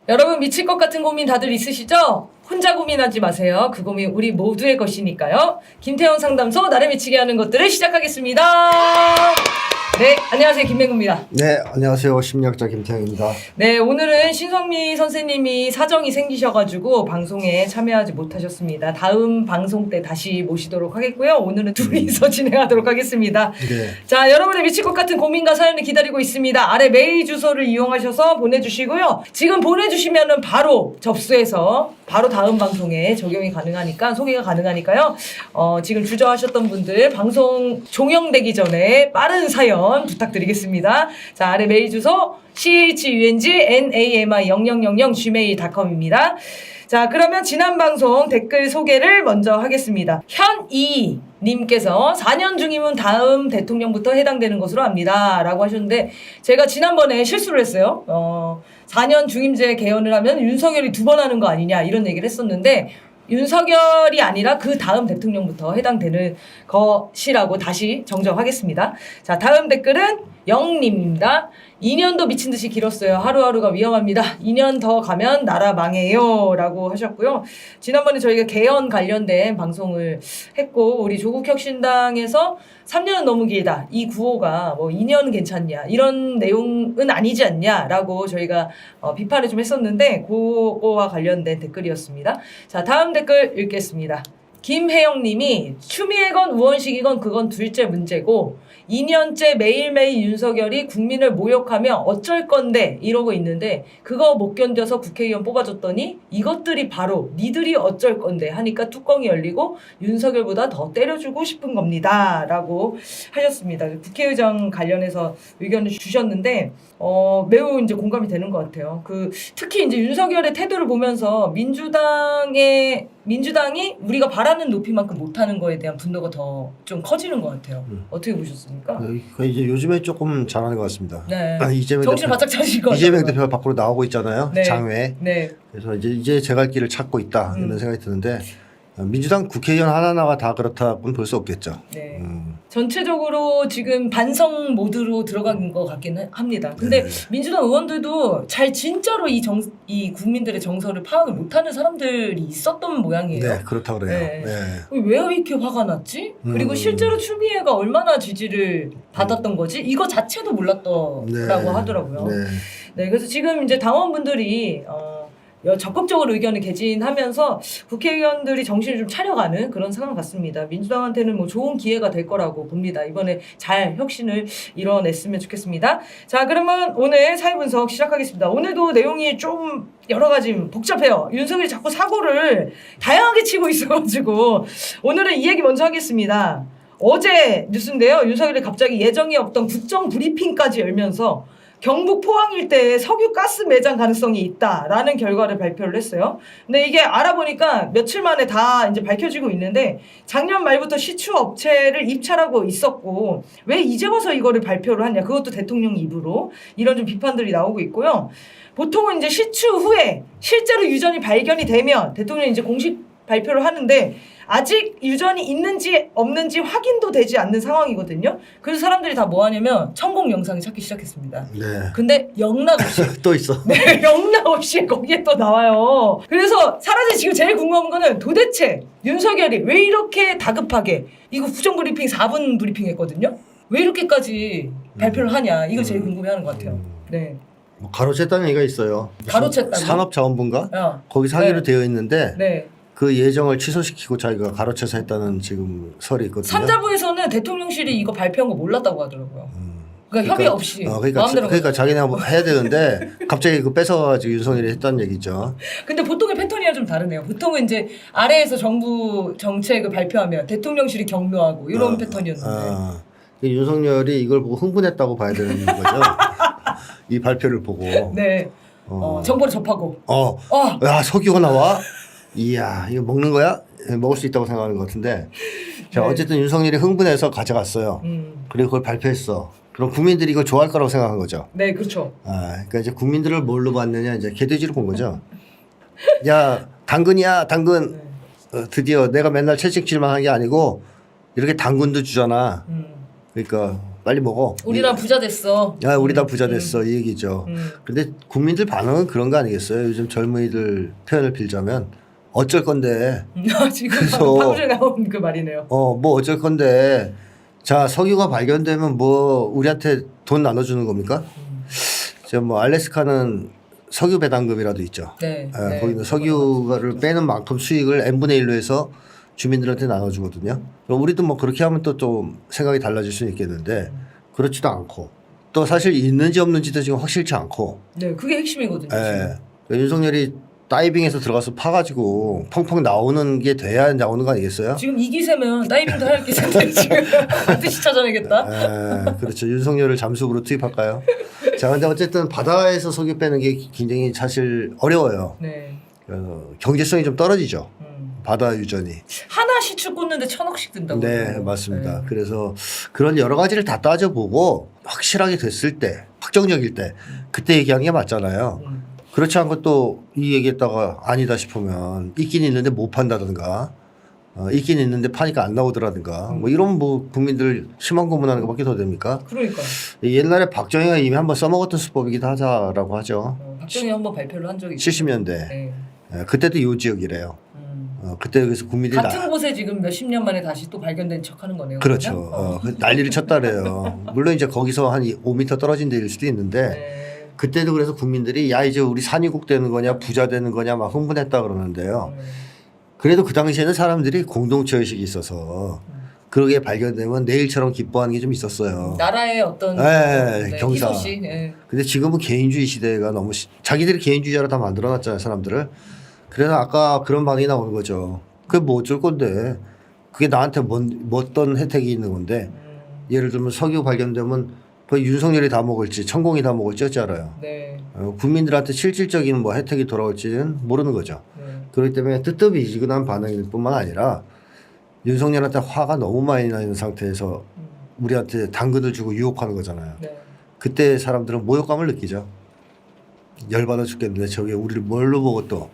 여러분 미칠 것 같은 고민 다들 있으시죠? 혼자 고민하지 마세요. 그 고민 우리 모두의 것이니까요. 김태형 상담소 나를 미치게 하는 것들을 시작하겠습니다. 네, 안녕하세요. 김맹구입니다. 네, 안녕하세요. 심리학자 김태형입니다. 네, 오늘은 신성미 선생님이 사정이 생기셔가지고 방송에 참여하지 못하셨습니다. 다음 방송 때 다시 모시도록 하겠고요. 오늘은 둘이서 진행하도록 하겠습니다. 네. 자, 여러분의 미칠 것 같은 고민과 사연을 기다리고 있습니다. 아래 메일 주소를 이용하셔서 보내주시고요. 지금 보내주시면은 바로 접수해서 바로 다음 방송에 적용이 가능하니까 소개가 가능하니까요. 지금 주저하셨던 분들 방송 종영되기 전에 빠른 사연 부탁드리겠습니다. 자, 아래 메일 주소 chungnami0000gmail.com입니다. 자, 그러면 지난 방송 댓글 소개를 먼저 하겠습니다. 현이 님께서 4년 중이면 다음 대통령부터 해당되는 것으로 압니다. 라고 하셨는데 제가 지난번에 실수를 했어요. 4년 중임제 개헌을 하면 윤석열이 2번 하는 거 아니냐 이런 얘기를 했었는데 윤석열이 아니라 그 다음 대통령부터 해당되는 것이라고 다시 정정하겠습니다. 자, 다음 댓글은 영님입니다. 2년도 미친 듯이 길었어요. 하루하루가 위험합니다. 2년 더 가면 나라 망해요. 라고 하셨고요. 지난번에 저희가 개헌 관련된 방송을 했고 우리 조국혁신당에서 3년은 너무 길다. 이 구호가 뭐 2년은 괜찮냐. 이런 내용은 아니지 않냐. 라고 저희가 비판을 좀 했었는데 그거와 관련된 댓글이었습니다. 자, 다음 댓글 읽겠습니다. 김혜영 님이 추미애건 우원식이건 그건 둘째 문제고 2년째 매일매일 윤석열이 국민을 모욕하며 어쩔 건데 이러고 있는데 그거 못 견뎌서 국회의원 뽑아줬더니 이것들이 바로 니들이 어쩔 건데 하니까 뚜껑이 열리고 윤석열보다 더 때려주고 싶은 겁니다. 라고 하셨습니다. 국회의장 관련해서 의견을 주셨는데 매우 이제 공감이 되는 것 같아요. 특히 이제 윤석열의 태도를 보면서 민주당이 우리가 바라는 높이만큼 못하는 거에 대한 분노가 더 좀 커지는 것 같아요. 어떻게 보셨습니까? 이제 요즘에 조금 잘하는 것 같습니다. 네. 이재명 정신 바짝 차실 것 같아요. 이재명 대표가 밖으로 나오고 있잖아요. 네. 장외. 네. 그래서 이제 제 갈 길을 찾고 있다 이런 생각이 드는데 민주당 국회의원 하나하나가 다 그렇다고는 볼 수 없겠죠. 네. 전체적으로 지금 반성 모드로 들어간 것 같기는 합니다. 근데 민주당 의원들도 진짜로 이 국민들의 정서를 파악을 못하는 사람들이 있었던 모양이에요. 네, 그렇다 그래요. 네. 네. 왜 이렇게 화가 났지? 그리고 실제로 추미애가 얼마나 지지를 받았던 거지? 이거 자체도 몰랐더라고 하더라고요. 네. 네, 그래서 지금 이제 당원분들이 적극적으로 의견을 개진하면서 국회의원들이 정신을 좀 차려가는 그런 상황 같습니다. 민주당한테는 뭐 좋은 기회가 될 거라고 봅니다. 이번에 잘 혁신을 이뤄냈으면 좋겠습니다. 자, 그러면 오늘 사회 분석 시작하겠습니다. 오늘도 내용이 좀 여러 가지 복잡해요. 윤석열이 자꾸 사고를 다양하게 치고 있어가지고 오늘은 이 얘기 먼저 하겠습니다. 어제 뉴스인데요. 윤석열이 갑자기 예정이 없던 국정 브리핑까지 열면서 경북 포항 일대에 석유 가스 매장 가능성이 있다라는 결과를 발표를 했어요. 근데 이게 알아보니까 며칠 만에 다 이제 밝혀지고 있는데 작년 말부터 시추 업체를 입찰하고 있었고 왜 이제 와서 이거를 발표를 하냐. 그것도 대통령 입으로 이런 좀 비판들이 나오고 있고요. 보통은 이제 시추 후에 실제로 유전이 발견이 되면 대통령이 이제 공식 발표를 하는데 아직 유전이 있는지 없는지 확인도 되지 않는 상황이거든요. 그래서 사람들이 다 뭐 하냐면 천공 영상을 찾기 시작했습니다. 네. 근데 영락 없이 또 있어. 네, 영락 없이 거기에 또 나와요. 그래서 사람들이 지금 제일 궁금한 거는 도대체 윤석열이 왜 이렇게 다급하게 이거 국정 브리핑 4분 브리핑 했거든요. 왜 이렇게까지 발표를 하냐. 이거 제일 궁금해하는 것 같아요. 네. 뭐 가로챘다는 얘기가 있어요. 가로챘다고? 산업자원부인가? 거기 상의로 되어 있는데 네. 그 예정을 취소시키고 자기가 가로채서 했다는 지금 설이 있거든요. 산자부에서는 대통령실이 이거 발표한 거 몰랐다고 하더라고요. 그러니까 협의 없이 그러니까 자기네가 뭐 해야 되는데 갑자기 그 뺏어가지고 윤석열이 했다는 얘기죠. 근데 보통의 패턴이랑 좀 다르네요. 보통은 이제 아래에서 정부 정책을 발표하면 대통령실이 격려하고 이런 패턴이었는데 윤석열이 이걸 보고 흥분했다고 봐야 되는 거죠. 이 발표를 보고. 네. 정보를 접하고. 야, 석유가 나와? 이야, 이거 먹는 거야? 먹을 수 있다고 생각하는 것 같은데. 자, 어쨌든 윤석열이 흥분해서 가져갔어요. 그리고 그걸 발표했어. 그럼 국민들이 이걸 좋아할 거라고 생각한 거죠. 네, 그렇죠. 그러니까 이제 국민들을 뭘로 봤느냐, 이제 개돼지로 본 거죠. 야, 당근이야, 당근. 드디어 내가 맨날 채찍질만 한 게 아니고 이렇게 당근도 주잖아. 그러니까 빨리 먹어. 우리 다 부자 됐어. 야, 우리 다 부자 됐어 이 얘기죠. 근데 국민들 반응은 그런 거 아니겠어요? 요즘 젊은이들 표현을 빌자면 어쩔 건데. 지금 그래서 방금 전에 나온 그 말이네요. 뭐 어쩔 건데. 자, 석유가 발견되면 뭐 우리한테 돈 나눠주는 겁니까? 저 뭐 알래스카는 석유 배당금이라도 있죠. 네. 거기는 석유를 빼는 만큼 수익을 n분의 1로 해서 주민들한테 나눠주거든요. 그럼 우리도 뭐 그렇게 하면 또 좀 생각이 달라질 수는 있겠는데 그렇지도 않고 또 사실 있는지 없는지도 지금 확실치 않고. 네, 그게 핵심이거든요. 지금. 윤석열이 다이빙에서 들어가서 파가지고 펑펑 나오는 게 돼야 나오는 거 아니겠어요? 지금 이 기세면 다이빙도 할 기세인데 지금 반드시 찾아내겠다. 그렇죠. 윤석열을 잠수부로 투입할까요? 자, 근데 어쨌든 바다에서 석유 빼는 게 굉장히 사실 어려워요. 네. 경제성이 좀 떨어지죠. 바다 유전이. 하나 시추 꽂는데 1,000억씩 든다고. 네, 그러더라고요. 맞습니다. 네. 그래서 그런 여러 가지를 다 따져보고 확실하게 됐을 때, 확정적일 때 그때 얘기한 게 맞잖아요. 그렇지 않고 또 이 얘기했다가 아니다 싶으면 있긴 있는데 못 판다든가 있긴 있는데 파니까 안 나오더라든가 뭐 이런 뭐 국민들 심한 고문하는 것밖에 더 됩니까? 그러니까. 옛날에 박정희가 이미 한번 써먹었던 수법이기도 하자라고 하죠. 박정희 한번 발표를 한 적이 70년대. 네. 그때도 요 지역이래요. 그때 여기서 국민들이 같은 곳에 지금 몇십 년 만에 다시 또 발견된 척하는 거네요. 그렇죠. 그 난리를 쳤다래요. 물론 이제 거기서 한 5m 떨어진 데일 수도 있는데 네. 그때도 그래서 국민들이 야 이제 우리 산유국 되는 거냐 부자 되는 거냐 막 흥분했다 그러는데요. 그래도 그 당시에는 사람들이 공동체 의식이 있어서 그러게 발견되면 내일처럼 기뻐하는 게 좀 있었어요. 나라의 어떤 경사. 희소식. 네. 근데 지금은 개인주의 시대가 너무 자기들이 개인주의자로 다 만들어놨잖아요 사람들을. 그래서 아까 그런 반응이 나오는 거죠. 그게 뭐 어쩔 건데 그게 나한테 어떤 혜택이 있는 건데 예를 들면 석유 발견되면 그 윤석열이 다 먹을지 천공이 다 먹을지 어찌 알아요. 네. 국민들한테 실질적인 뭐 혜택이 돌아올지는 모르는 거죠. 네. 그렇기 때문에 뜨뜻미지근한 반응일 뿐만 아니라 윤석열한테 화가 너무 많이 나 있는 상태에서 우리한테 당근을 주고 유혹하는 거잖아요. 네. 그때 사람들은 모욕감을 느끼죠. 열받아 죽겠는데 저게 우리를 뭘로 보고 또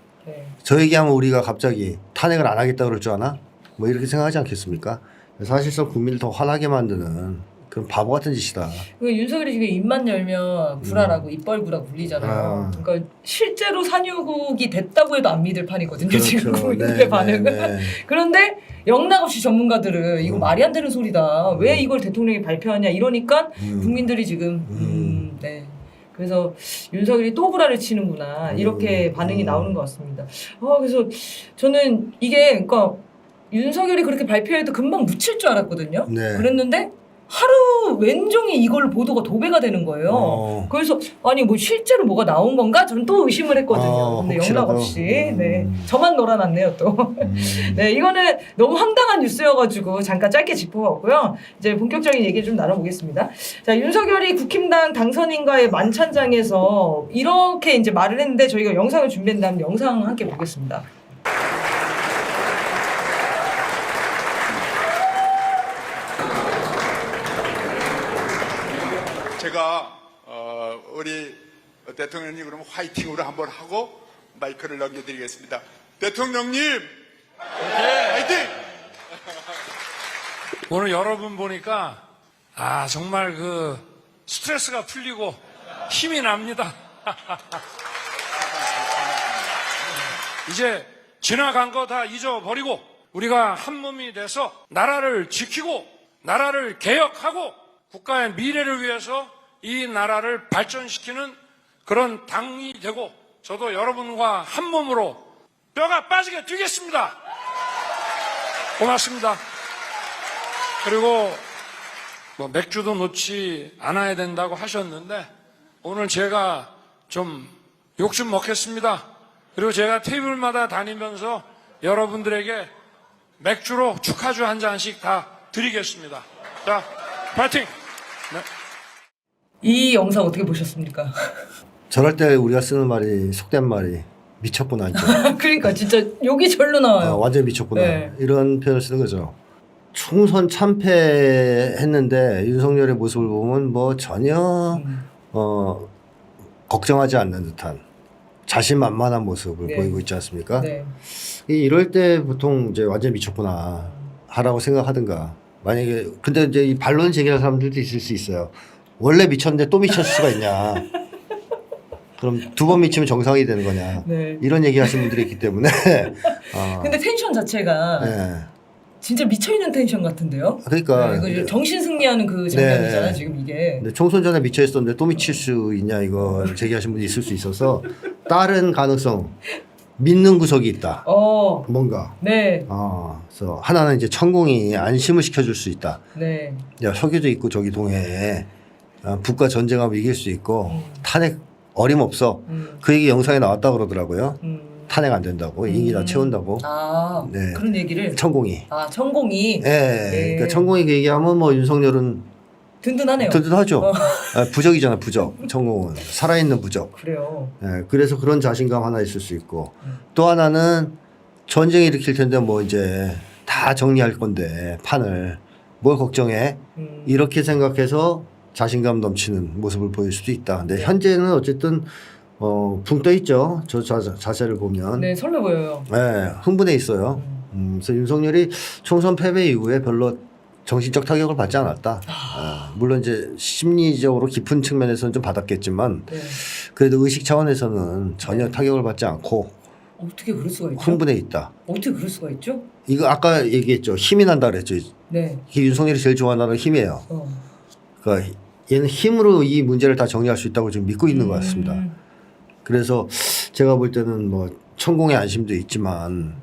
저 얘기하면 우리가 갑자기 탄핵을 안 하겠다 그럴 줄 아나? 뭐 이렇게 생각하지 않겠습니까? 사실상 국민을 더 화나게 만드는 그런 바보 같은 짓이다. 윤석열이 지금 입만 열면 구라라고 입벌구라 굴리잖아요. 그러니까 실제로 산유국이 됐다고 해도 안 믿을 판이거든요. 그렇죠. 지금 국민들의 반응은. 그런데 영락없이 전문가들은 이거 말이 안 되는 소리다. 왜 이걸 대통령이 발표하냐 이러니까 국민들이 지금 네. 그래서 윤석열이 또 구라를 치는구나 이렇게 반응이 나오는 것 같습니다. 그래서 저는 이게 그러니까 윤석열이 그렇게 발표해도 금방 묻힐 줄 알았거든요. 네. 그랬는데 하루 왼종일 이걸 보도가 도배가 되는 거예요. 그래서 아니 뭐 실제로 뭐가 나온 건가? 저는 또 의심을 했거든요. 근데 혹시라도. 영락없이 네. 저만 놀아놨네요 또. 네, 이거는 너무 황당한 뉴스여가지고 잠깐 짧게 짚어봤고요. 이제 본격적인 얘기 좀 나눠보겠습니다. 자, 윤석열이 국힘당 당선인과의 만찬장에서 이렇게 이제 말을 했는데 저희가 영상을 준비했다면 영상 함께 보겠습니다. 제가 우리 대통령님 그러면 화이팅으로 한번 하고 마이크를 넘겨드리겠습니다. 대통령님 화이팅! 오늘 여러분 보니까 정말 그 스트레스가 풀리고 힘이 납니다. 이제 지나간 거 다 잊어버리고 우리가 한 몸이 돼서 나라를 지키고 나라를 개혁하고 국가의 미래를 위해서 이 나라를 발전시키는 그런 당이 되고 저도 여러분과 한 몸으로 뼈가 빠지게 뛰겠습니다. 고맙습니다. 그리고 뭐 맥주도 놓지 않아야 된다고 하셨는데 오늘 제가 좀 욕 좀 먹겠습니다. 그리고 제가 테이블마다 다니면서 여러분들에게 맥주로 축하주 한 잔씩 다 드리겠습니다. 자, 파이팅! 네. 이 영상 어떻게 보셨습니까? 저럴 때 우리가 쓰는 말이 속된 말이 미쳤구나 진짜. 그러니까 진짜 욕이 절로 나와요. 완전 미쳤구나. 네. 이런 표현을 쓰는 거죠. 총선 참패했는데 윤석열의 모습을 보면 뭐 전혀 걱정하지 않는 듯한 자신만만한 모습을 네. 보이고 있지 않습니까? 네. 이럴 때 보통 이제 완전 미쳤구나 하라고 생각하든가 만약에 근데 이제 이 반론 제기하는 사람들도 있을 수 있어요. 원래 미쳤는데 또 미쳤을 수가 있냐? 그럼 2번 미치면 정상이 되는 거냐? 네. 이런 얘기 하시는 분들이 있기 때문에 근데 텐션 자체가 네. 진짜 미쳐있는 텐션 같은데요? 그러니까 네, 이거 정신 승리하는 그 장면이잖아요, 네. 지금 이게. 근데 총선 전에 미쳐 있었는데 또 미칠 수 있냐 이거 제기하신 분이 있을 수 있어서 다른 가능성 믿는 구석이 있다. 뭔가. 네. 그래서 하나는 이제 천공이 안심을 시켜줄 수 있다. 네. 야 석유도 있고 저기 동해에 북과 전쟁하면 이길 수 있고 탄핵 어림없어. 그 얘기 영상에 나왔다 그러더라고요. 탄핵 안 된다고 임기 다 채운다고. 네. 그런 얘기를. 천공이. 천공이. 네. 그러니까 천공이 그 얘기하면 뭐 윤석열은 든든하네요. 든든하죠. 부적이잖아 부적. 천공은 살아있는 부적. 그래요. 네. 그래서 그런 자신감 하나 있을 수 있고 또 하나는 전쟁 일으킬 텐데 뭐 이제 다 정리할 건데 판을 뭘 걱정해 이렇게 생각해서 자신감 넘치는 모습을 보일 수도 있다. 근데 현재는 어쨌든 붕 떠 있죠. 저 자세를 보면. 네, 설레 보여요. 네, 흥분해 있어요. 그래서 윤석열이 총선 패배 이후에 별로 정신적 타격을 받지 않았다. 물론 이제 심리적으로 깊은 측면에서는 좀 받았겠지만 네. 그래도 의식 차원에서는 전혀 타격을 받지 않고 어떻게 그럴 수가 있죠? 흥분해 있다. 어떻게 그럴 수가 있죠? 이거 아까 얘기했죠. 힘이 난다 그랬죠. 네. 이게 윤석열이 제일 좋아하는 단어는 힘이에요. 그러니까 얘는 힘으로 이 문제를 다 정리할 수 있다고 지금 믿고 있는 것 같습니다. 그래서 제가 볼 때는 뭐 천공의 안심도 있지만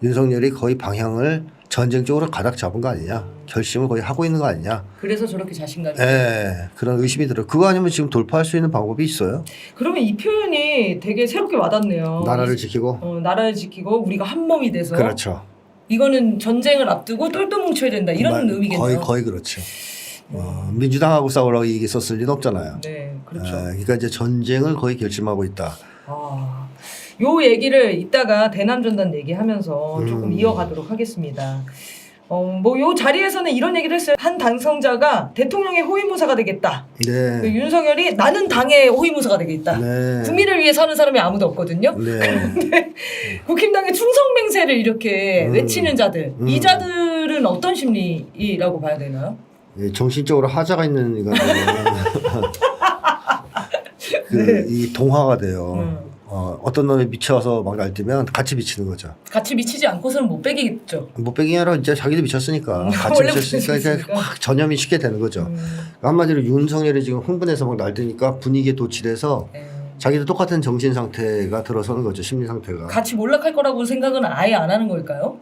윤석열이 거의 방향을 전쟁 쪽으로 가닥 잡은 거 아니냐. 결심을 거의 하고 있는 거 아니냐. 그래서 저렇게 자신감이. 네, 그런 의심이 들어요. 그거 아니면 지금 돌파할 수 있는 방법이 있어요. 그러면 이 표현이 되게 새롭게 와닿네요. 나라를 지키고. 나라를 지키고 우리가 한 몸이 돼서. 그렇죠. 이거는 전쟁을 앞두고 똘똘 뭉쳐야 된다 이런 의미겠네요. 거의 그렇죠. 민주당하고 싸우라고 이게 썼을 리는 없잖아요. 네, 그렇죠. 그러니까 이제 전쟁을 거의 결심하고 있다. 요 얘기를 이따가 대남전단 얘기하면서 조금 이어가도록 하겠습니다. 뭐 요 자리에서는 이런 얘기를 했어요. 한 당선자가 대통령의 호위무사가 되겠다. 네. 그 윤석열이 나는 당의 호위무사가 되겠다. 네. 국민을 위해 사는 사람이 아무도 없거든요. 네. 그런데 국힘당의 충성맹세를 이렇게 외치는 자들, 이 자들은 어떤 심리라고 봐야 되나요? 예, 정신적으로 하자가 있는 인간들은 이 동화가 돼요. 어떤 놈이 미쳐서 막 날뛰면 같이 미치는 거죠. 같이 미치지 않고서는 못 빼기겠죠. 못 빼기 아니라 이제 자기도 미쳤으니까 같이 미쳤으니까 이제 확 전염이 쉽게 되는 거죠. 한마디로 윤석열이 지금 흥분해서 막 날뛰니까 분위기에 도취돼서 자기도 똑같은 정신 상태가 들어서는 거죠. 심리 상태가. 같이 몰락할 거라고 생각은 아예 안 하는 걸까요?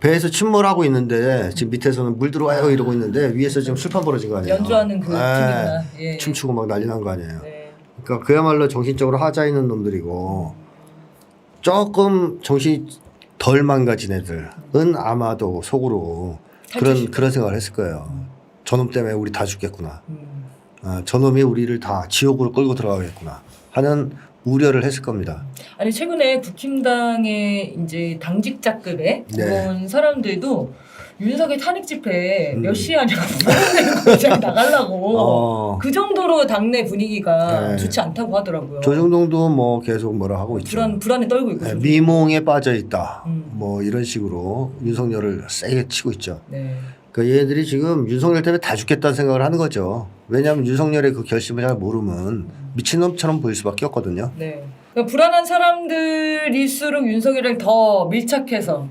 배에서 침몰하고 있는데 지금 밑에서는 물 들어와요 이러고 있는데 위에서 지금 술판 벌어진 거 아니에요. 연주하는 그 분위기나. 예. 춤추고 막 난리 난 거 아니에요. 네. 그러니까 그야말로 정신적으로 하자 있는 놈들이고 조금 정신이 덜 망가진 애들은 아마도 속으로 그런 생각을 했을 거예요. 저놈 때문에 우리 다 죽겠구나. 저놈이 우리를 다 지옥으로 끌고 들어가겠구나 하는 우려를 했을 겁니다. 아니 최근에 국힘당의 이제 당직자급의 그런 사람들도 윤석열 탄핵 집회 몇 시에 하냐고 물어내고 나가려고 그 정도로 당내 분위기가 좋지 않다고 하더라고요. 조정동도 뭐 계속 뭐라 하고 있죠. 불안에 떨고 있고. 네, 미몽에 빠져 있다. 뭐 이런 식으로 윤석열을 세게 치고 있죠. 네. 그러니까 얘들이 지금 윤석열 때문에 다 죽겠다는 생각을 하는 거죠. 왜냐하면 윤석열의 그 결심을 잘 모르면 미친놈처럼 보일 수밖에 없거든요. 네. 그러니까 불안한 사람들일수록 윤석열을 더 밀착해서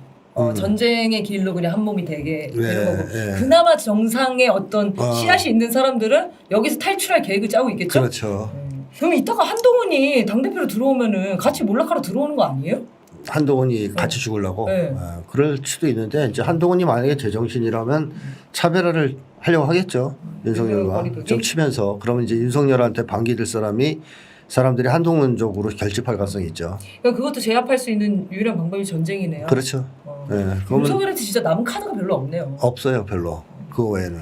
전쟁의 길로 그냥 한 몸이 되게 되는 거고 그나마 정상의 어떤 씨앗이 있는 사람들은 여기서 탈출할 계획을 짜고 있겠죠? 그렇죠. 그럼 이따가 한동훈이 당대표로 들어오면은 같이 몰락하러 들어오는 거 아니에요? 한동훈이 같이 죽으려고 그럴 수도 있는데 이제 한동훈이 만약에 제정신이라면 차별화를 하려고 하겠죠. 윤석열과 좀 치면서 그러면 이제 윤석열한테 반기될 사람들이 한동훈 쪽으로 결집할 가능성이 있죠. 그러니까 그것도 제압할 수 있는 유일한 방법이 전쟁이네요. 그렇죠. 네, 윤석열한테 진짜 남은 카드가 별로 없네요. 없어요, 별로. 그 외에는.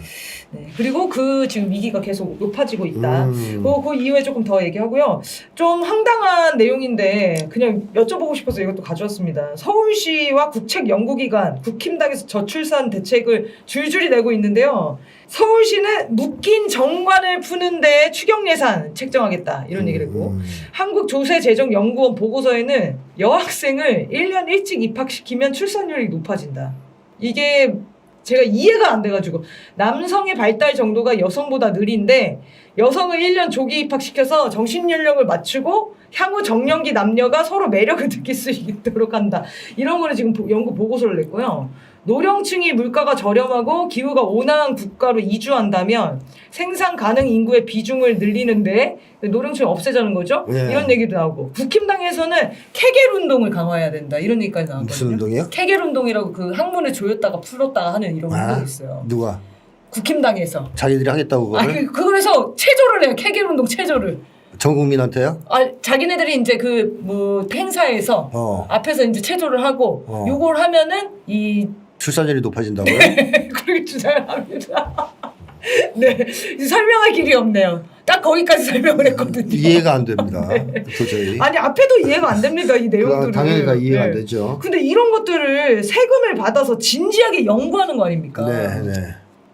네. 그리고 그 지금 위기가 계속 높아지고 있다. 그 이후에 조금 더 얘기하고요. 좀 황당한 내용인데 그냥 여쭤보고 싶어서 이것도 가져왔습니다. 서울시와 국책연구기관 국힘당에서 저출산 대책을 줄줄이 내고 있는데요. 서울시는 묶인 정관을 푸는 데 추경 예산 책정하겠다 이런 얘기를 했고 한국조세재정연구원 보고서에는 여학생을 1년 일찍 입학시키면 출산율이 높아진다. 이게 제가 이해가 안 돼가지고 남성의 발달 정도가 여성보다 느린데 여성을 1년 조기 입학시켜서 정신연령을 맞추고 향후 정년기 남녀가 서로 매력을 느낄 수 있도록 한다. 이런 거를 지금 연구 보고서를 냈고요. 노령층이 물가가 저렴하고 기후가 온화한 국가로 이주한다면 생산 가능 인구의 비중을 늘리는데 노령층을 없애자는 거죠. 네. 이런 얘기도 나오고 국힘당에서는 케겔 운동을 강화해야 된다. 이런 얘기까지 나왔거든요. 무슨 운동이요? 케겔 운동이라고 그 학문을 조였다가 풀었다가 하는 이런 운동이 있어요. 누가? 국힘당에서. 자기들이 하겠다고 그거를? 그래서 체조를 해요. 케겔 운동 체조를. 전 국민한테요? 자기네들이 이제 그 뭐 행사에서 앞에서 이제 체조를 하고 요걸 하면은 이 출산율이 높아진다고요? 그렇게 주장을 합니다. 네, 설명할 길이 없네요. 딱 거기까지 설명을 했거든요. 이해가 안 됩니다. 도저히. 아니 앞에도 이해가 안 됩니다. 이 내용들을. 당연히 다 이해가 안 되죠. 근데 이런 것들을 세금을 받아서 진지하게 연구하는 거 아닙니까? 네, 네.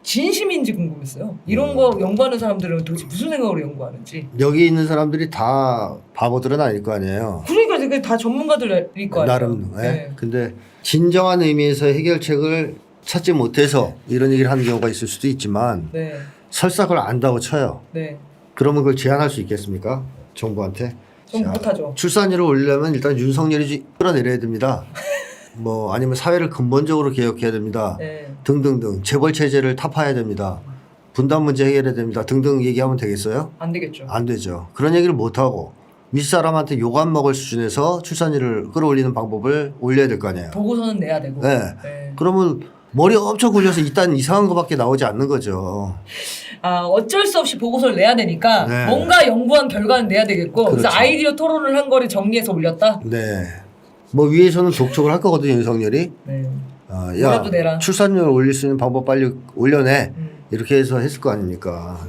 진심인지 궁금했어요. 이런 거 연구하는 사람들은 도대체 무슨 생각으로 연구하는지. 여기 있는 사람들이 다 바보들은 아닐 거 아니에요. 그러니까 그게 다 전문가들일 거 아니에요. 나름. 네. 네. 근데 진정한 의미에서 해결책을 찾지 못해서 이런 얘기를 하는 경우가 있을 수도 있지만 네. 설사 그걸 안다고 쳐요. 네. 그러면 그걸 제한할 수 있겠습니까? 정부한테? 좀 자, 못하죠. 출산율을 올리려면 일단 윤석열이 끌어내려야 됩니다. 뭐 아니면 사회를 근본적으로 개혁해야 됩니다. 네. 등등등. 재벌 체제를 타파해야 됩니다. 분단 문제 해결해야 됩니다. 등등 얘기하면 되겠어요? 안 되겠죠. 안 되죠. 그런 얘기를 못 하고 윗사람한테 욕 안 먹을 수준에서 출산율을 끌어올리는 방법을 올려야 될 거 아니에요. 보고서는 내야 되고. 네. 네. 그러면 머리 엄청 굴려서 이딴 이상한 거밖에 나오지 않는 거죠. 어쩔 수 없이 보고서를 내야 되니까 네. 뭔가 연구한 결과는 내야 되겠고 그래서 그렇죠. 아이디어 토론을 한 거를 정리해서 올렸다. 네. 뭐 위에서는 독촉을 할 거거든요, 윤석열이. 네. 야, 뭐라도 내라. 출산율 올릴 수 있는 방법 빨리 올려내. 이렇게 해서 했을 거 아닙니까.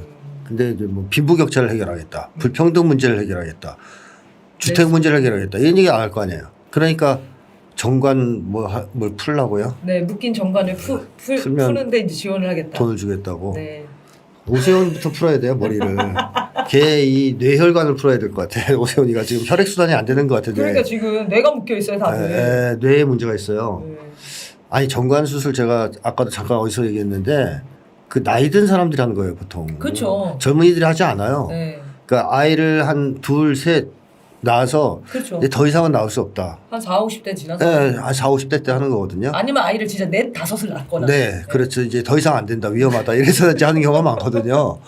근데 이제 뭐 빈부격차를 해결하겠다. 불평등 문제를 해결하겠다. 주택 네. 문제를 해결하겠다. 이런 얘기 안 할 거 아니에요. 그러니까 정관 뭘 풀라고요? 네, 묶인 정관을 풀면 푸는데 이제 지원을 하겠다. 돈을 주겠다고. 네. 오세훈부터 풀어야 돼요, 머리를. 걔 이 뇌혈관을 풀어야 될 것 같아. 오세훈이가 지금 혈액순환이 안 되는 것 같은데. 그러니까 지금 뇌가 묶여 있어요, 다들. 뇌에 문제가 있어요. 네. 아니 정관 수술 제가 아까도 잠깐 어디서 얘기했는데 그 나이 든 사람들이 하는 거예요 보통. 그렇죠. 젊은이들이 하지 않아요. 네. 그러니까 아이를 한 둘, 셋 낳아서 그렇죠. 이제 더 이상은 낳을 수 없다. 한 4, 50대 지나서. 네, 한 4, 50대 때 하는 거거든요. 아니면 아이를 진짜 넷, 다섯을 낳거나. 네, 그렇죠. 이제 더 이상 안 된다, 위험하다 이래서 이제 하는 경우가 많거든요.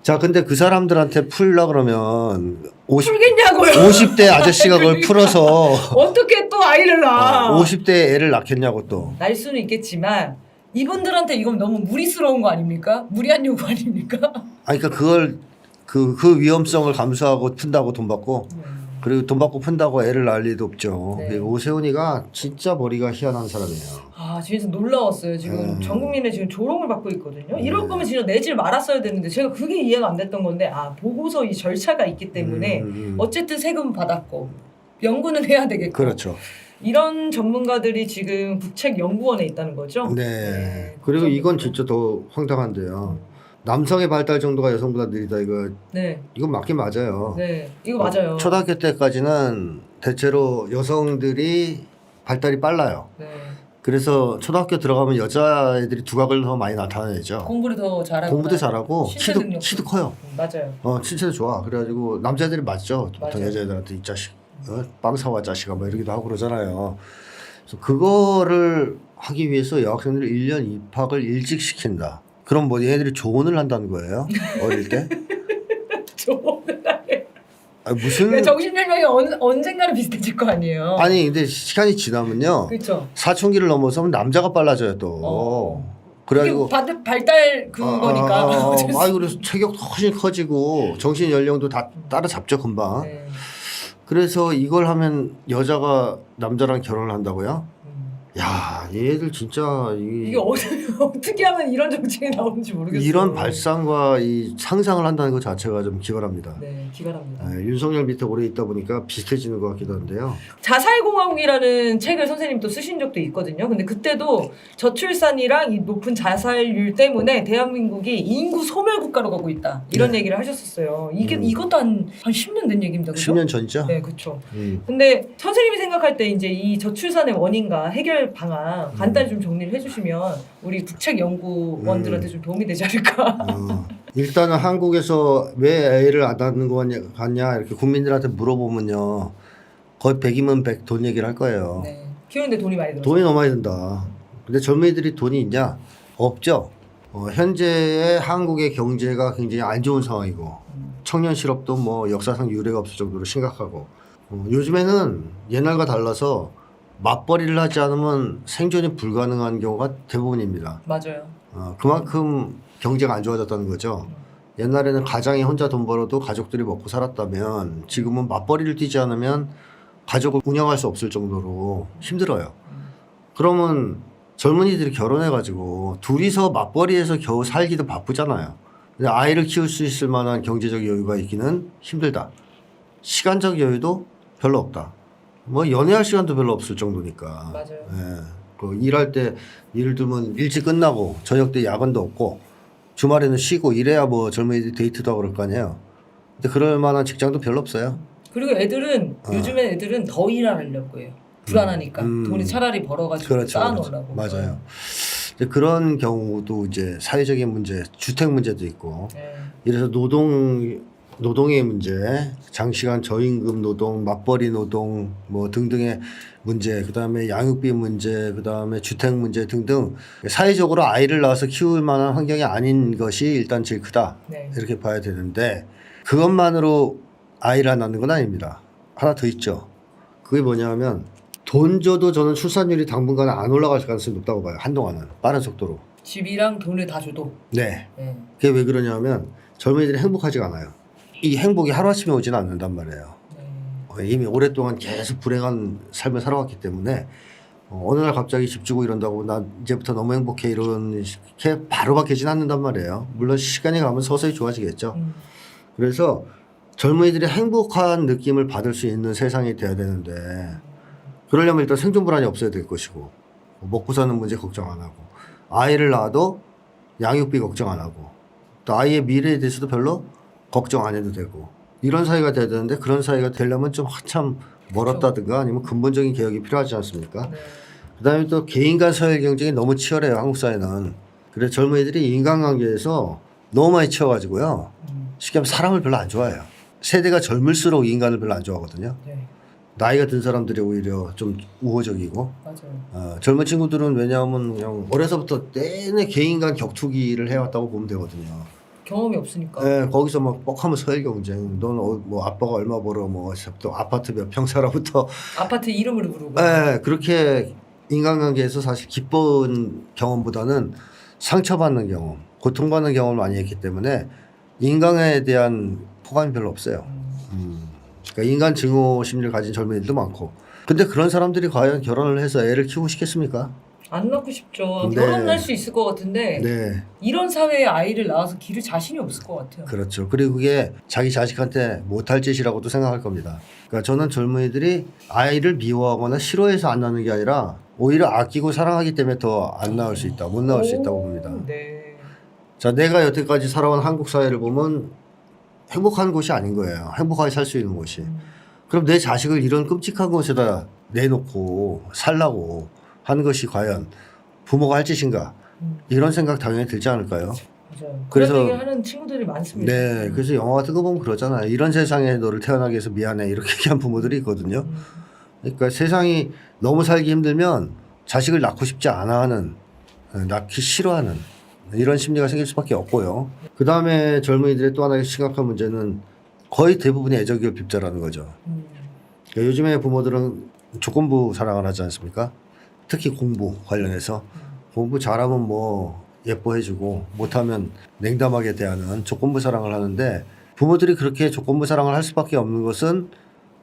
자, 근데 그 사람들한테 풀라 그러면 풀겠냐고요. 50대 아저씨가 그걸 풀어서 어떻게 또 아이를 낳아. 50대 애를 낳겠냐고 또. 날 수는 있겠지만 이분들한테 이건 너무 무리스러운 거 아닙니까? 무리한 요구 아닙니까? 아니, 그러니까 그걸 그 위험성을 감수하고 푼다고 돈 받고 그리고 돈 받고 푼다고 애를 낳을 리도 없죠. 네. 오세훈이가 진짜 머리가 희한한 사람이에요. 진짜 놀라웠어요. 지금 전 국민의 지금 조롱을 받고 있거든요. 이럴 거면 진짜 내질 말았어야 되는데 제가 그게 이해가 안 됐던 건데 보고서 이 절차가 있기 때문에 어쨌든 세금 받았고 연구는 해야 되겠고 그렇죠. 이런 전문가들이 지금 국책연구원에 있다는 거죠. 네. 그리고 이건 진짜 더 황당한데요. 남성의 발달 정도가 여성보다 느리다 이건 맞긴 맞아요. 네, 이거 맞아요. 초등학교 때까지는 대체로 여성들이 발달이 빨라요. 네. 그래서 초등학교 들어가면 여자애들이 두각을 더 많이 나타내죠. 공부를 더 잘하고 공부도 잘하고 신체 능력도 키도 커요. 맞아요. 신체도 좋아. 그래가지고 남자애들이 맞죠. 보통 맞아요. 여자애들한테 이 자식 빵 사와 자식아 뭐 이러기도 하고 그러잖아요. 그래서 그거를 하기 위해서 여학생들을 1년 입학을 일찍 시킨다. 그럼 뭐 얘네들이 조언을 한다는 거예요? 어릴 때? 조언을 하네. 무슨 정신연령이 언젠가는 비슷해질 거 아니에요. 아니 근데 시간이 지나면요. 그렇죠. 사춘기를 넘어서면 남자가 빨라져요 또. 그래가지고 발달 그거니까. 그래서 체격도 훨씬 커지고 정신 연령도 다 따라잡죠 금방. 네. 그래서 이걸 하면 여자가 남자랑 결혼을 한다고요? 야, 얘들 진짜 이게 어떻게 하면 이런 정책이 나오는지 모르겠어요. 이런 발상과 이 상상을 한다는 것 자체가 좀 기발합니다. 네, 기발합니다. 윤석열 밑에 오래 있다 보니까 비슷해지는 것 같기도 한데요. 자살공화국이라는 책을 선생님도 쓰신 적도 있거든요. 근데 그때도 저출산이랑 이 높은 자살률 때문에 대한민국이 인구 소멸 국가로 가고 있다. 이런 네. 얘기를 하셨었어요. 이것도 한 10년 된 얘기입니다. 그죠? 10년 전이죠? 네, 그렇죠. 근데 선생님이 생각할 때 이제 이 저출산의 원인과 해결 방안 간단히 좀 정리를 해주시면 우리 국책연구원들한테 좀 도움이 되지 않을까. 일단은 한국에서 왜 애를 안 낳는 거 같냐 이렇게 국민들한테 물어보면요. 거의 100이면 100 돈 얘기를 할 거예요. 네. 키우는데 돈이 많이 들어서. 돈이 너무 많이 든다. 근데 젊은이들이 돈이 있냐? 없죠. 현재의 한국의 경제가 굉장히 안 좋은 상황이고 청년 실업도 뭐 역사상 유례가 없을 정도로 심각하고 요즘에는 옛날과 달라서 맞벌이를 하지 않으면 생존이 불가능한 경우가 대부분입니다. 맞아요. 그만큼 경제가 안 좋아졌다는 거죠. 옛날에는 가장이 혼자 돈 벌어도 가족들이 먹고 살았다면 지금은 맞벌이를 뛰지 않으면 가족을 운영할 수 없을 정도로 힘들어요. 그러면 젊은이들이 결혼해가지고 둘이서 맞벌이해서 겨우 살기도 바쁘잖아요. 근데 아이를 키울 수 있을 만한 경제적 여유가 있기는 힘들다. 시간적 여유도 별로 없다. 뭐 연애할 시간도 별로 없을 정도니까. 맞아요. 예. 그 일할 때 예를 들면 일찍 끝나고 저녁 때 야근도 없고 주말에는 쉬고 이래야 뭐 젊은이들이 데이트도 하고 그럴 거 아니에요. 근데 그럴 만한 직장도 별로 없어요. 그리고 애들은 요즘에 애들은 더 일하려고 해요. 불안하니까 돈이 차라리 벌어가지고 그렇죠. 쌓아놓으려고. 맞아요. 이제 그런 경우도 이제 사회적인 문제, 주택 문제도 있고 네. 이래서 노동의 문제, 장시간 저임금 노동, 맞벌이 노동 뭐 등등의 문제, 그다음에 양육비 문제, 그다음에 주택 문제 등등 사회적으로 아이를 낳아서 키울 만한 환경이 아닌 것이 일단 제일 크다. 네. 이렇게 봐야 되는데 그것만으로 아이를 안 낳는 건 아닙니다. 하나 더 있죠. 그게 뭐냐면 돈 줘도 저는 출산율이 당분간 안 올라갈 가능성이 높다고 봐요. 한동안은 빠른 속도로. 집이랑 돈을 다 줘도. 네. 네. 그게 왜 그러냐면 젊은이들이 행복하지가 않아요. 이 행복이 하루아침에 오지는 않는단 말이에요. 이미 오랫동안 계속 불행한 삶을 살아왔기 때문에 어느 날 갑자기 집 주고 이런다고 나 이제부터 너무 행복해 이렇게 바로 바뀌진 않는단 말이에요. 물론 시간이 가면 서서히 좋아지겠죠. 그래서 젊은이들이 행복한 느낌을 받을 수 있는 세상이 돼야 되는데 그러려면 일단 생존 불안이 없어야 될 것이고 먹고 사는 문제 걱정 안 하고 아이를 낳아도 양육비 걱정 안 하고 또 아이의 미래에 대해서도 별로 걱정 안 해도 되고 이런 사회가 돼야 되는데 그런 사회가 되려면 좀 한참 멀었다든가 아니면 근본적인 개혁이 필요하지 않습니까? 그다음에 또 개인 간 사회 경쟁이 너무 치열해요. 한국 사회는. 그래서 젊은이들이 인간관계에서 너무 많이 치여가지고요. 쉽게 하면 사람을 별로 안 좋아해요. 세대가 젊을수록 인간을 별로 안 좋아하거든요. 네. 나이가 든 사람들이 오히려 좀 우호적이고 맞아요. 젊은 친구들은 왜냐하면 그냥 어려서부터 내내 개인 간 격투기를 해왔다고 보면 되거든요. 경험이 없으니까. 네, 거기서 막 뻑하면 서열 경쟁. 넌 뭐 아빠가 얼마 벌어 뭐 또 아파트 몇 평 살아부터. 아파트 이름으로 부르고. 네, 그렇게 인간관계에서 사실 기쁜 경험보다는 상처받는 경험, 고통받는 경험을 많이 했기 때문에 인간에 대한 호감이 별로 없어요. 그러니까 인간 증오 심리를 가진 젊은이들도 많고. 근데 그런 사람들이 과연 결혼을 해서 애를 키우고 싶겠습니까? 안 낳고 싶죠. 네. 결혼할 수 있을 것 같은데 네. 이런 사회에 아이를 낳아서 기를 자신이 없을 것 같아요. 그렇죠. 그리고 그게 자기 자식한테 못할 짓이라고도 생각할 겁니다. 그러니까 저는 젊은이들이 아이를 미워하거나 싫어해서 안 낳는 게 아니라 오히려 아끼고 사랑하기 때문에 더 안 낳을 수 있다, 못 낳을 수 있다고 봅니다. 네. 자, 내가 여태까지 살아온 한국 사회를 보면 행복한 곳이 아닌 거예요. 행복하게 살 수 있는 곳이. 그럼 내 자식을 이런 끔찍한 곳에다 내놓고 살라고 하는 것이 과연 부모가 할 짓인가? 이런 생각 당연히 들지 않을까요? 맞아요. 그래서- 그런 얘기를 하는 친구들이 많습니다. 네, 그래서 영화 같은 거 보면 그러잖아요. 이런 세상에 너를 태어나게 해서 미안해 이렇게 얘기한 부모들이 있거든요. 그러니까 세상이 너무 살기 힘들면 자식을 낳고 싶지 않아 하는, 낳기 싫어하는 이런 심리가 생길 수밖에 없고요. 그 다음에 젊은이들의 또 하나의 심각한 문제는 거의 대부분이 애정결핍자라는 거죠. 그러니까 요즘에 부모들은 조건부 사랑을 하지 않습니까? 특히 공부 관련해서 공부 잘하면 뭐 예뻐해주고 못하면 냉담하게 대하는 조건부 사랑을 하는데 부모들이 그렇게 조건부 사랑을 할 수밖에 없는 것은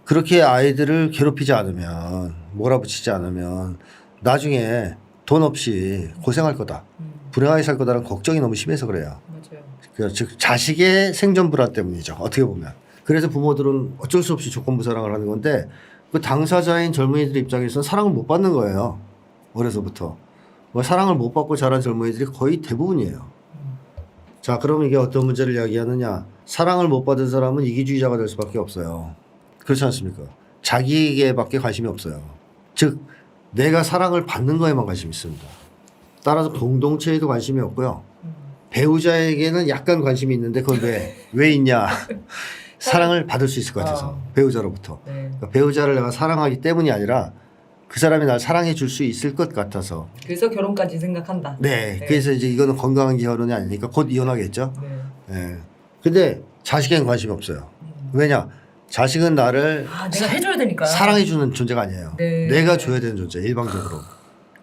그렇게 아이들을 괴롭히지 않으면 몰아붙이지 않으면 나중에 돈 없이 고생할 거다. 불행하게 살 거다라는 걱정이 너무 심해서 그래요. 맞아요. 즉 자식의 생존 불안 때문이죠. 어떻게 보면. 그래서 부모들은 어쩔 수 없이 조건부 사랑을 하는 건데 그 당사자인 젊은이들 입장에서는 사랑을 못 받는 거예요. 어려서부터. 뭐 사랑을 못 받고 자란 젊은이들이 거의 대부분이에요. 자, 그러면 이게 어떤 문제를 이야기하느냐. 사랑을 못 받은 사람은 이기주의자가 될 수밖에 없어요. 그렇지 않습니까? 자기에게밖에 관심이 없어요. 즉 내가 사랑을 받는 거에만 관심이 있습니다. 따라서 공동체에도 관심이 없고요. 배우자에게는 약간 관심이 있는데 그건 왜 있냐. 사랑을 받을 수 있을 것 같아서 배우자로부터. 네. 그러니까 배우자를 내가 사랑하기 때문이 아니라 그 사람이 날 사랑해 줄 수 있을 것 같아서. 그래서 결혼까지 생각한다. 네. 그래서 이제 이거는 건강한 결혼이 아니니까 곧 이혼하겠죠. 네. 네. 근데 자식에는 관심이 없어요. 왜냐? 자식은 나를 내가 해줘야 되니까. 사랑해 주는 존재가 아니에요. 네. 내가 줘야 되는 존재, 일방적으로.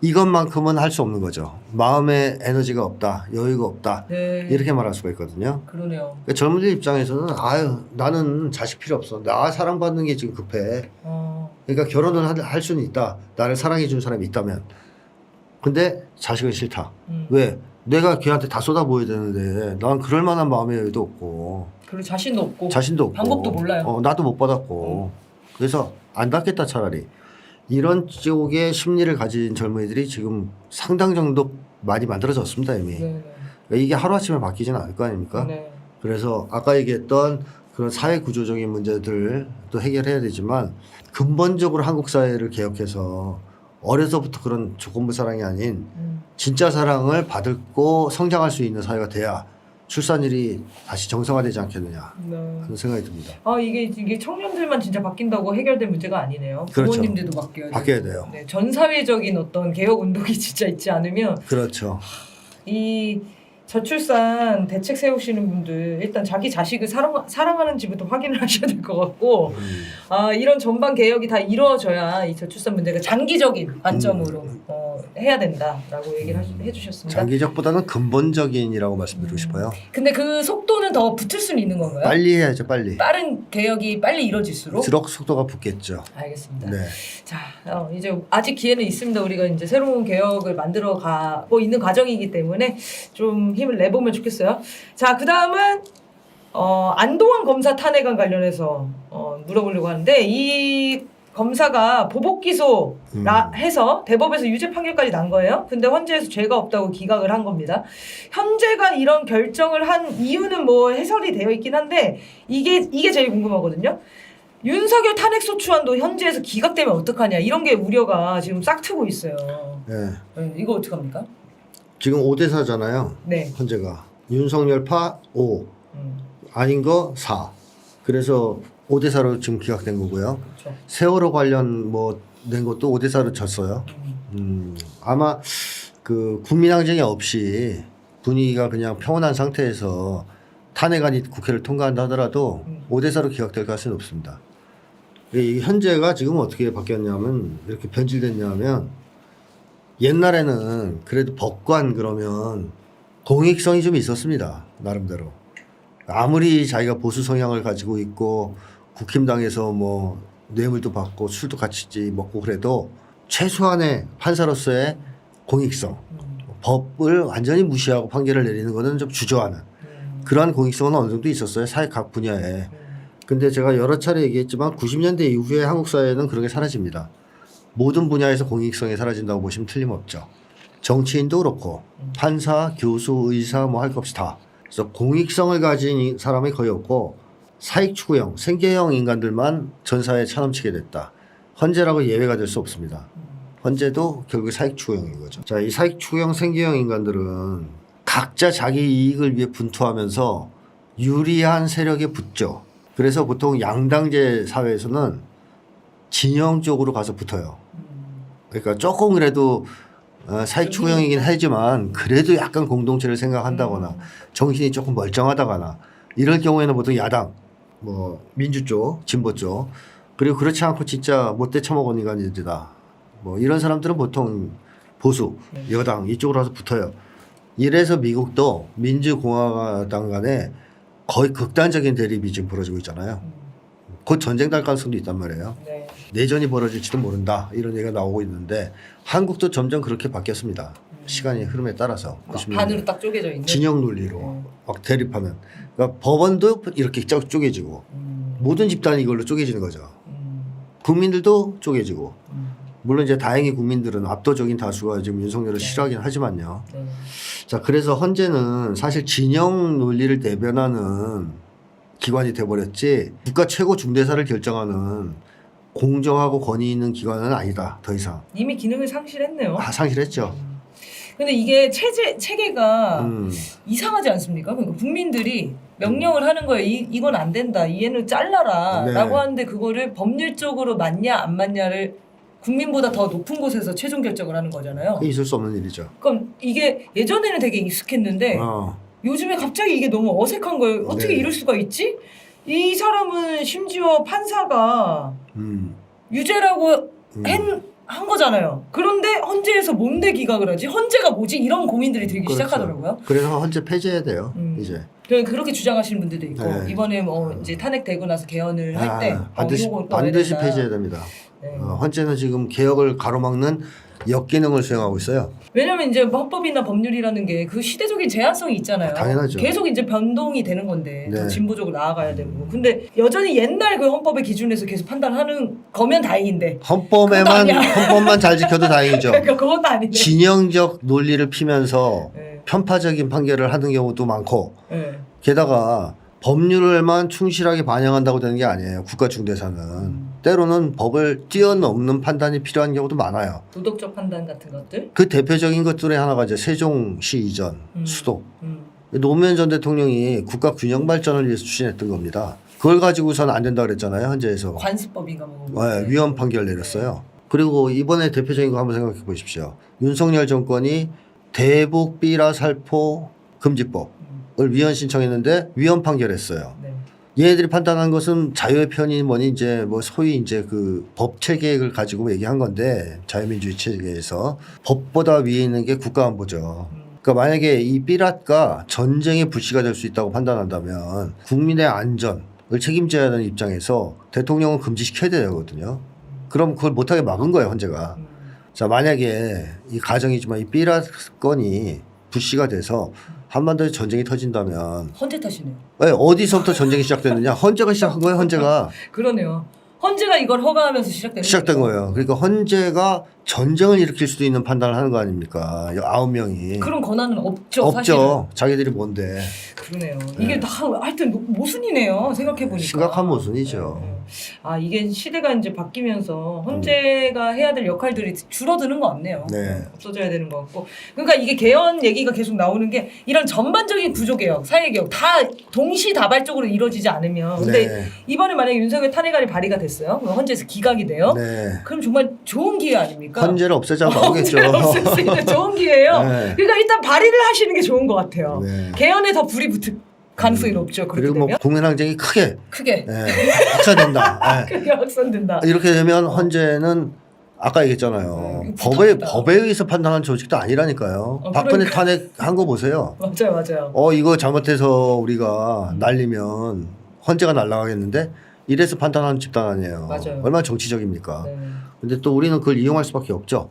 이것만큼은 할 수 없는 거죠. 마음에 에너지가 없다, 여유가 없다. 네. 이렇게 말할 수가 있거든요. 그러네요. 그러니까 젊은이들 입장에서는 아유 나는 자식 필요 없어. 나 사랑받는 게 지금 급해. 그러니까 결혼을 할 수는 있다. 나를 사랑해 주는 사람이 있다면. 근데 자식은 싫다. 왜? 내가 걔한테 다 쏟아부어야 되는데 난 그럴 만한 마음의 여유도 없고 그리고 자신도 없고 방법도 몰라요. 나도 못 받았고 그래서 안 닿겠다 차라리. 이런 쪽의 심리를 가진 젊은이들이 지금 상당 정도 많이 만들어졌습니다 이미. 네. 그러니까 이게 하루아침에 바뀌지는 않을 거 아닙니까? 네. 그래서 아까 얘기했던 그런 사회 구조적인 문제들도 해결해야 되지만 근본적으로 한국 사회를 개혁해서 어려서부터 그런 조건부 사랑이 아닌 진짜 사랑을 받고 성장할 수 있는 사회가 돼야 출산율이 다시 정상화되지 않겠느냐 네. 하는 생각이 듭니다. 이게 청년들만 진짜 바뀐다고 해결될 문제가 아니네요. 그렇죠. 부모님들도 바뀌어야 돼요. 네, 전 사회적인 어떤 개혁 운동이 진짜 있지 않으면 그렇죠. 이 저출산 대책 세우시는 분들 일단 자기 자식을 사랑하는 지부터 확인을 하셔야 될 것 같고 이런 전반 개혁이 다 이루어져야 이 저출산 문제가 장기적인 관점으로 해야 된다라고 얘기를 해주셨습니다. 장기적보다는 근본적인이라고 말씀드리고 싶어요. 근데 그 속도는 더 붙을 수는 있는 건가요? 빨리 해야죠, 빨리. 빠른 개혁이 빨리 이루어질수록? 속도가 붙겠죠. 알겠습니다. 네. 자, 이제 아직 기회는 있습니다. 우리가 이제 새로운 개혁을 만들어 가고 있는 과정이기 때문에 좀 힘을 내보면 좋겠어요. 자, 그 다음은 안동환 검사 탄핵안 관련해서 물어보려고 하는데 이 검사가 보복 기소 해서 대법에서 유죄 판결까지 난 거예요. 근데 헌재에서 죄가 없다고 기각을 한 겁니다. 헌재가 이런 결정을 한 이유는 뭐 해설이 되어 있긴 한데 이게 제일 궁금하거든요. 윤석열 탄핵소추안도 현재에서 기각되면 어떡하냐 이런 게 우려가 지금 싹 트고 있어요. 네. 이거 어떡합니까? 지금 5대4잖아요. 네. 헌재가. 윤석열파 5, 아닌 거 4. 그래서 5대4로 지금 기각된 거고요. 그렇죠. 세월호 관련 낸 것도 5대4로 졌어요. 아마 그 국민항쟁이 없이 분위기가 그냥 평온한 상태에서 탄핵안이 국회를 통과한다 하더라도 5대4로 기각될 가능성은 없습니다. 이 현재가 지금 어떻게 바뀌었냐면 이렇게 변질됐냐면 옛날에는 그래도 법관 그러면 공익성이 좀 있었습니다. 나름대로. 아무리 자기가 보수 성향을 가지고 있고 국힘당에서 뇌물도 받고 술도 같이 먹고 그래도 최소한의 판사로서의 공익성, 법을 완전히 무시하고 판결을 내리는 것은 좀 주저하는 그러한 공익성은 어느 정도 있었어요. 사회 각 분야에. 근데 제가 여러 차례 얘기했지만 90년대 이후에 한국 사회는 그런 게 사라집니다. 모든 분야에서 공익성이 사라진다고 보시면 틀림없죠. 정치인도 그렇고 판사, 교수, 의사 할 것 없이 다. 그래서 공익성을 가진 사람이 거의 없고 사익 추구형, 생계형 인간들만 전 사회에 차넘치게 됐다. 헌재라고 예외가 될 수 없습니다. 헌재도 결국 사익 추구형인 거죠. 자, 이 사익 추구형, 생계형 인간들은 각자 자기 이익을 위해 분투하면서 유리한 세력에 붙죠. 그래서 보통 양당제 사회에서는 진영 쪽으로 가서 붙어요. 그러니까 조금 그래도 사익 추구형이긴 하지만 그래도 약간 공동체를 생각한다거나 정신이 조금 멀쩡하다거나 이럴 경우에는 보통 야당, 민주 쪽, 진보 쪽 그리고 그렇지 않고 진짜 못돼 처먹은 인간이다. 이런 사람들은 보통 보수, 여당 이쪽으로 와서 붙어요. 이래서 미국도 민주공화당 간에 거의 극단적인 대립이 지금 벌어지고 있잖아요. 곧 전쟁 날 가능성도 있단 말이에요. 네. 내전이 벌어질지도 모른다 이런 얘기가 나오고 있는데 한국도 점점 그렇게 바뀌었습니다. 시간의 흐름에 따라서 반으로 딱 쪼개져 있는 진영 논리로 막 대립하는. 그러니까 법원도 이렇게 쪼개지고 모든 집단이 이걸로 쪼개지는 거죠. 국민들도 쪼개지고. 물론 이제 다행히 국민들은 압도적인 다수가 지금 윤석열을 싫어하긴 하지만요. 네. 자, 그래서 헌재는 사실 진영 논리를 대변하는 기관이 돼버렸지 국가 최고 중대사를 결정하는 공정하고 권위 있는 기관은 아니다. 더 이상. 이미 기능을 상실했네요. 상실했죠. 근데 이게 체계가 이상하지 않습니까? 그러니까 국민들이 명령을 하는 거예요. 이건 안 된다. 얘는 잘라라. 네. 라고 하는데 그거를 법률적으로 맞냐 안 맞냐를 국민보다 더 높은 곳에서 최종 결정을 하는 거잖아요. 그게 있을 수 없는 일이죠. 그럼 이게 예전에는 되게 익숙했는데 요즘에 갑자기 이게 너무 어색한 거예요. 어떻게 네. 이럴 수가 있지? 이 사람은 심지어 판사가 유죄라고 한 거잖아요. 그런데 헌재에서 뭔데 기각을 하지? 헌재가 뭐지? 이런 고민들이 들기 그렇죠. 시작하더라고요. 그래서 헌재 폐지해야 돼요. 이제. 그렇게 주장하시는 분들도 있고 네. 이번에 뭐 이제 탄핵되고 나서 개헌을 할 때 반드시 폐지해야 됩니다. 네. 헌재는 지금 개혁을 가로막는 역기능을 수행하고 있어요. 왜냐면 이제 헌법이나 법률이라는 게 그 시대적인 제한성이 있잖아요. 당연하죠. 계속 이제 변동이 되는 건데 더 네. 진보적으로 나아가야 되고. 근데 여전히 옛날 그 헌법의 기준에서 계속 판단하는 거면 다행인데. 헌법만 잘 지켜도 다행이죠. 그러니까 그것도 아닌데. 진영적 논리를 피면서 네. 편파적인 판결을 하는 경우도 많고 네. 게다가 법률만 충실하게 반영한다고 되는 게 아니에요. 국가 중대사는. 때로는 법을 뛰어넘는 판단이 필요한 경우도 많아요. 도덕적 판단 같은 것들. 그 대표적인 것 중에 하나가 이제 세종시 이전, 수도. 노무현 전 대통령이 국가 균형 발전을 위해서 추진했던 겁니다. 그걸 가지고서는 안 된다 그랬잖아요. 헌재에서. 관습법인가 뭐. 네, 위헌 판결 내렸어요. 그리고 이번에 대표적인 거 한번 생각해 보십시오. 윤석열 정권이 대북 비라 살포 금지법을 위헌 신청했는데 위헌 판결했어요. 네. 얘네들이 판단한 것은 자유의 편이 뭐니 이제 뭐 소위 이제 그 법 체계를 가지고 얘기한 건데 자유민주주의 체계에서 법보다 위에 있는 게 국가안보죠. 그러니까 만약에 이 삐랏가 전쟁의 불씨가 될 수 있다고 판단한다면 국민의 안전을 책임져야 하는 입장에서 대통령은 금지시켜야 되거든요. 그럼 그걸 못하게 막은 거예요, 헌재가. 자, 만약에 이 가정이지만 이 삐랏 건이 불씨가 돼서 한반도에 전쟁이 터진다면 헌재 탓이네요. 네, 어디서부터 전쟁이 시작됐느냐? 헌재가 시작한 거예요, 헌재가. 그러네요. 헌재가 이걸 허가하면서 시작된 거예요. 그러니까 헌재가 전쟁을 일으킬 수도 있는 판단을 하는 거 아닙니까? 9명이. 그런 권한은 없죠. 없죠. 사실은. 자기들이 뭔데. 그러네요. 이게 다 하여튼 모순이네요. 생각해보니까. 심각한 모순이죠. 네. 아 이게 시대가 이제 바뀌면서 헌재가 해야 될 역할들이 줄어드는 것 같네요. 네. 없어져야 되는 것 같고. 그러니까 이게 개헌 얘기가 계속 나오는 게 이런 전반적인 구조개혁, 사회개혁 다 동시다발적으로 이루어지지 않으면. 근데 네. 이번에 만약에 윤석열 탄핵안이 발의가 됐어요. 그럼 헌재에서 기각이 돼요. 네. 그럼 정말 좋은 기회 아닙니까? 헌재를 없애자고 나오겠죠. 없앨 수 있는 좋은 기회예요. 네. 그러니까 일단 발의를 하시는 게 좋은 것 같아요. 네. 개헌에 더 불이 붙을 가능성이 높죠. 그렇게 그리고 뭐 되면 국민항쟁이 크게 크게 확산된다. 크게 확산된다. 이렇게 되면 헌재는 아까 얘기했잖아요. 부탁이다. 법에 의해서 판단한 조직도 아니라니까요. 박근혜 그러니까. 탄핵한 거 보세요. 맞아요. 이거 잘못해서 우리가 날리면 헌재가 날아가겠는데 이래서 판단하는 집단 아니에요. 맞아요. 얼마나 정치적입니까? 네. 근데 또 우리는 그걸 이용할 수밖에 없죠.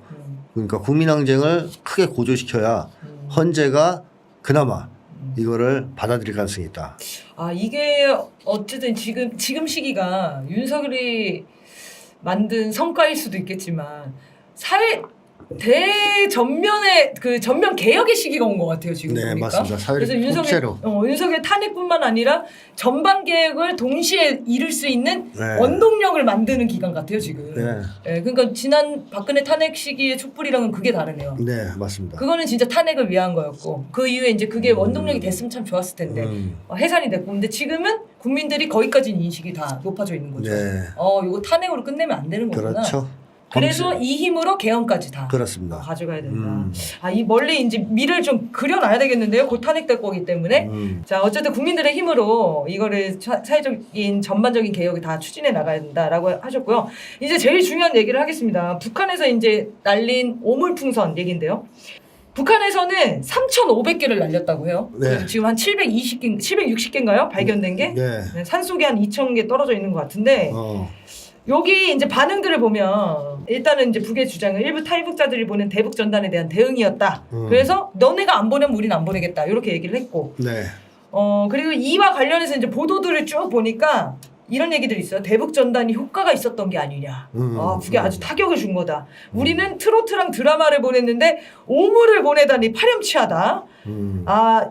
그러니까 국민항쟁을 크게 고조시켜야 헌재가 그나마 이거를 받아들일 가능성이 있다. 아 이게 어쨌든 지금 시기가 윤석열이 만든 성과일 수도 있겠지만 사회 대전면의 그 전면 개혁의 시기가 온 것 같아요 지금 네, 보니까. 맞습니다. 사회를 그래서 통째로. 윤석열 탄핵뿐만 아니라 전반 개혁을 동시에 이룰 수 있는 네. 원동력을 만드는 기간 같아요 지금. 네. 그러니까 지난 박근혜 탄핵 시기의 촛불이랑은 그게 다르네요. 네, 맞습니다. 그거는 진짜 탄핵을 위한 거였고 그 이후에 이제 그게 원동력이 됐으면 참 좋았을 텐데 해산이 됐고 근데 지금은 국민들이 거기까지 인식이 다 높아져 있는 거죠. 네. 이거 탄핵으로 끝내면 안 되는 거구나. 그렇죠. 그래서 이 힘으로 개헌까지 다 그렇습니다. 가져가야 된다. 이 멀리 이제 미를 좀 그려놔야 되겠는데요. 곧 탄핵될 거기 때문에. 자 어쨌든 국민들의 힘으로 이거를 사회적인 전반적인 개혁을 다 추진해 나가야 된다라고 하셨고요. 이제 제일 중요한 얘기를 하겠습니다. 북한에서 이제 날린 오물풍선 얘기인데요. 북한에서는 3,500개를 날렸다고 해요. 네. 그래서 지금 한 760개인가요? 발견된 게? 네. 네, 산속에 한 2,000개 떨어져 있는 것 같은데 여기 이제 반응들을 보면 일단은 이제 북의 주장은 일부 탈북자들이 보낸 대북 전단에 대한 대응이었다. 그래서 너네가 안 보내면 우린 안 보내겠다. 이렇게 얘기를 했고. 네. 그리고 이와 관련해서 이제 보도들을 쭉 보니까 이런 얘기들이 있어요. 대북 전단이 효과가 있었던 게 아니냐. 북에 아주 타격을 준 거다. 우리는 트로트랑 드라마를 보냈는데 오물을 보내다니 파렴치하다.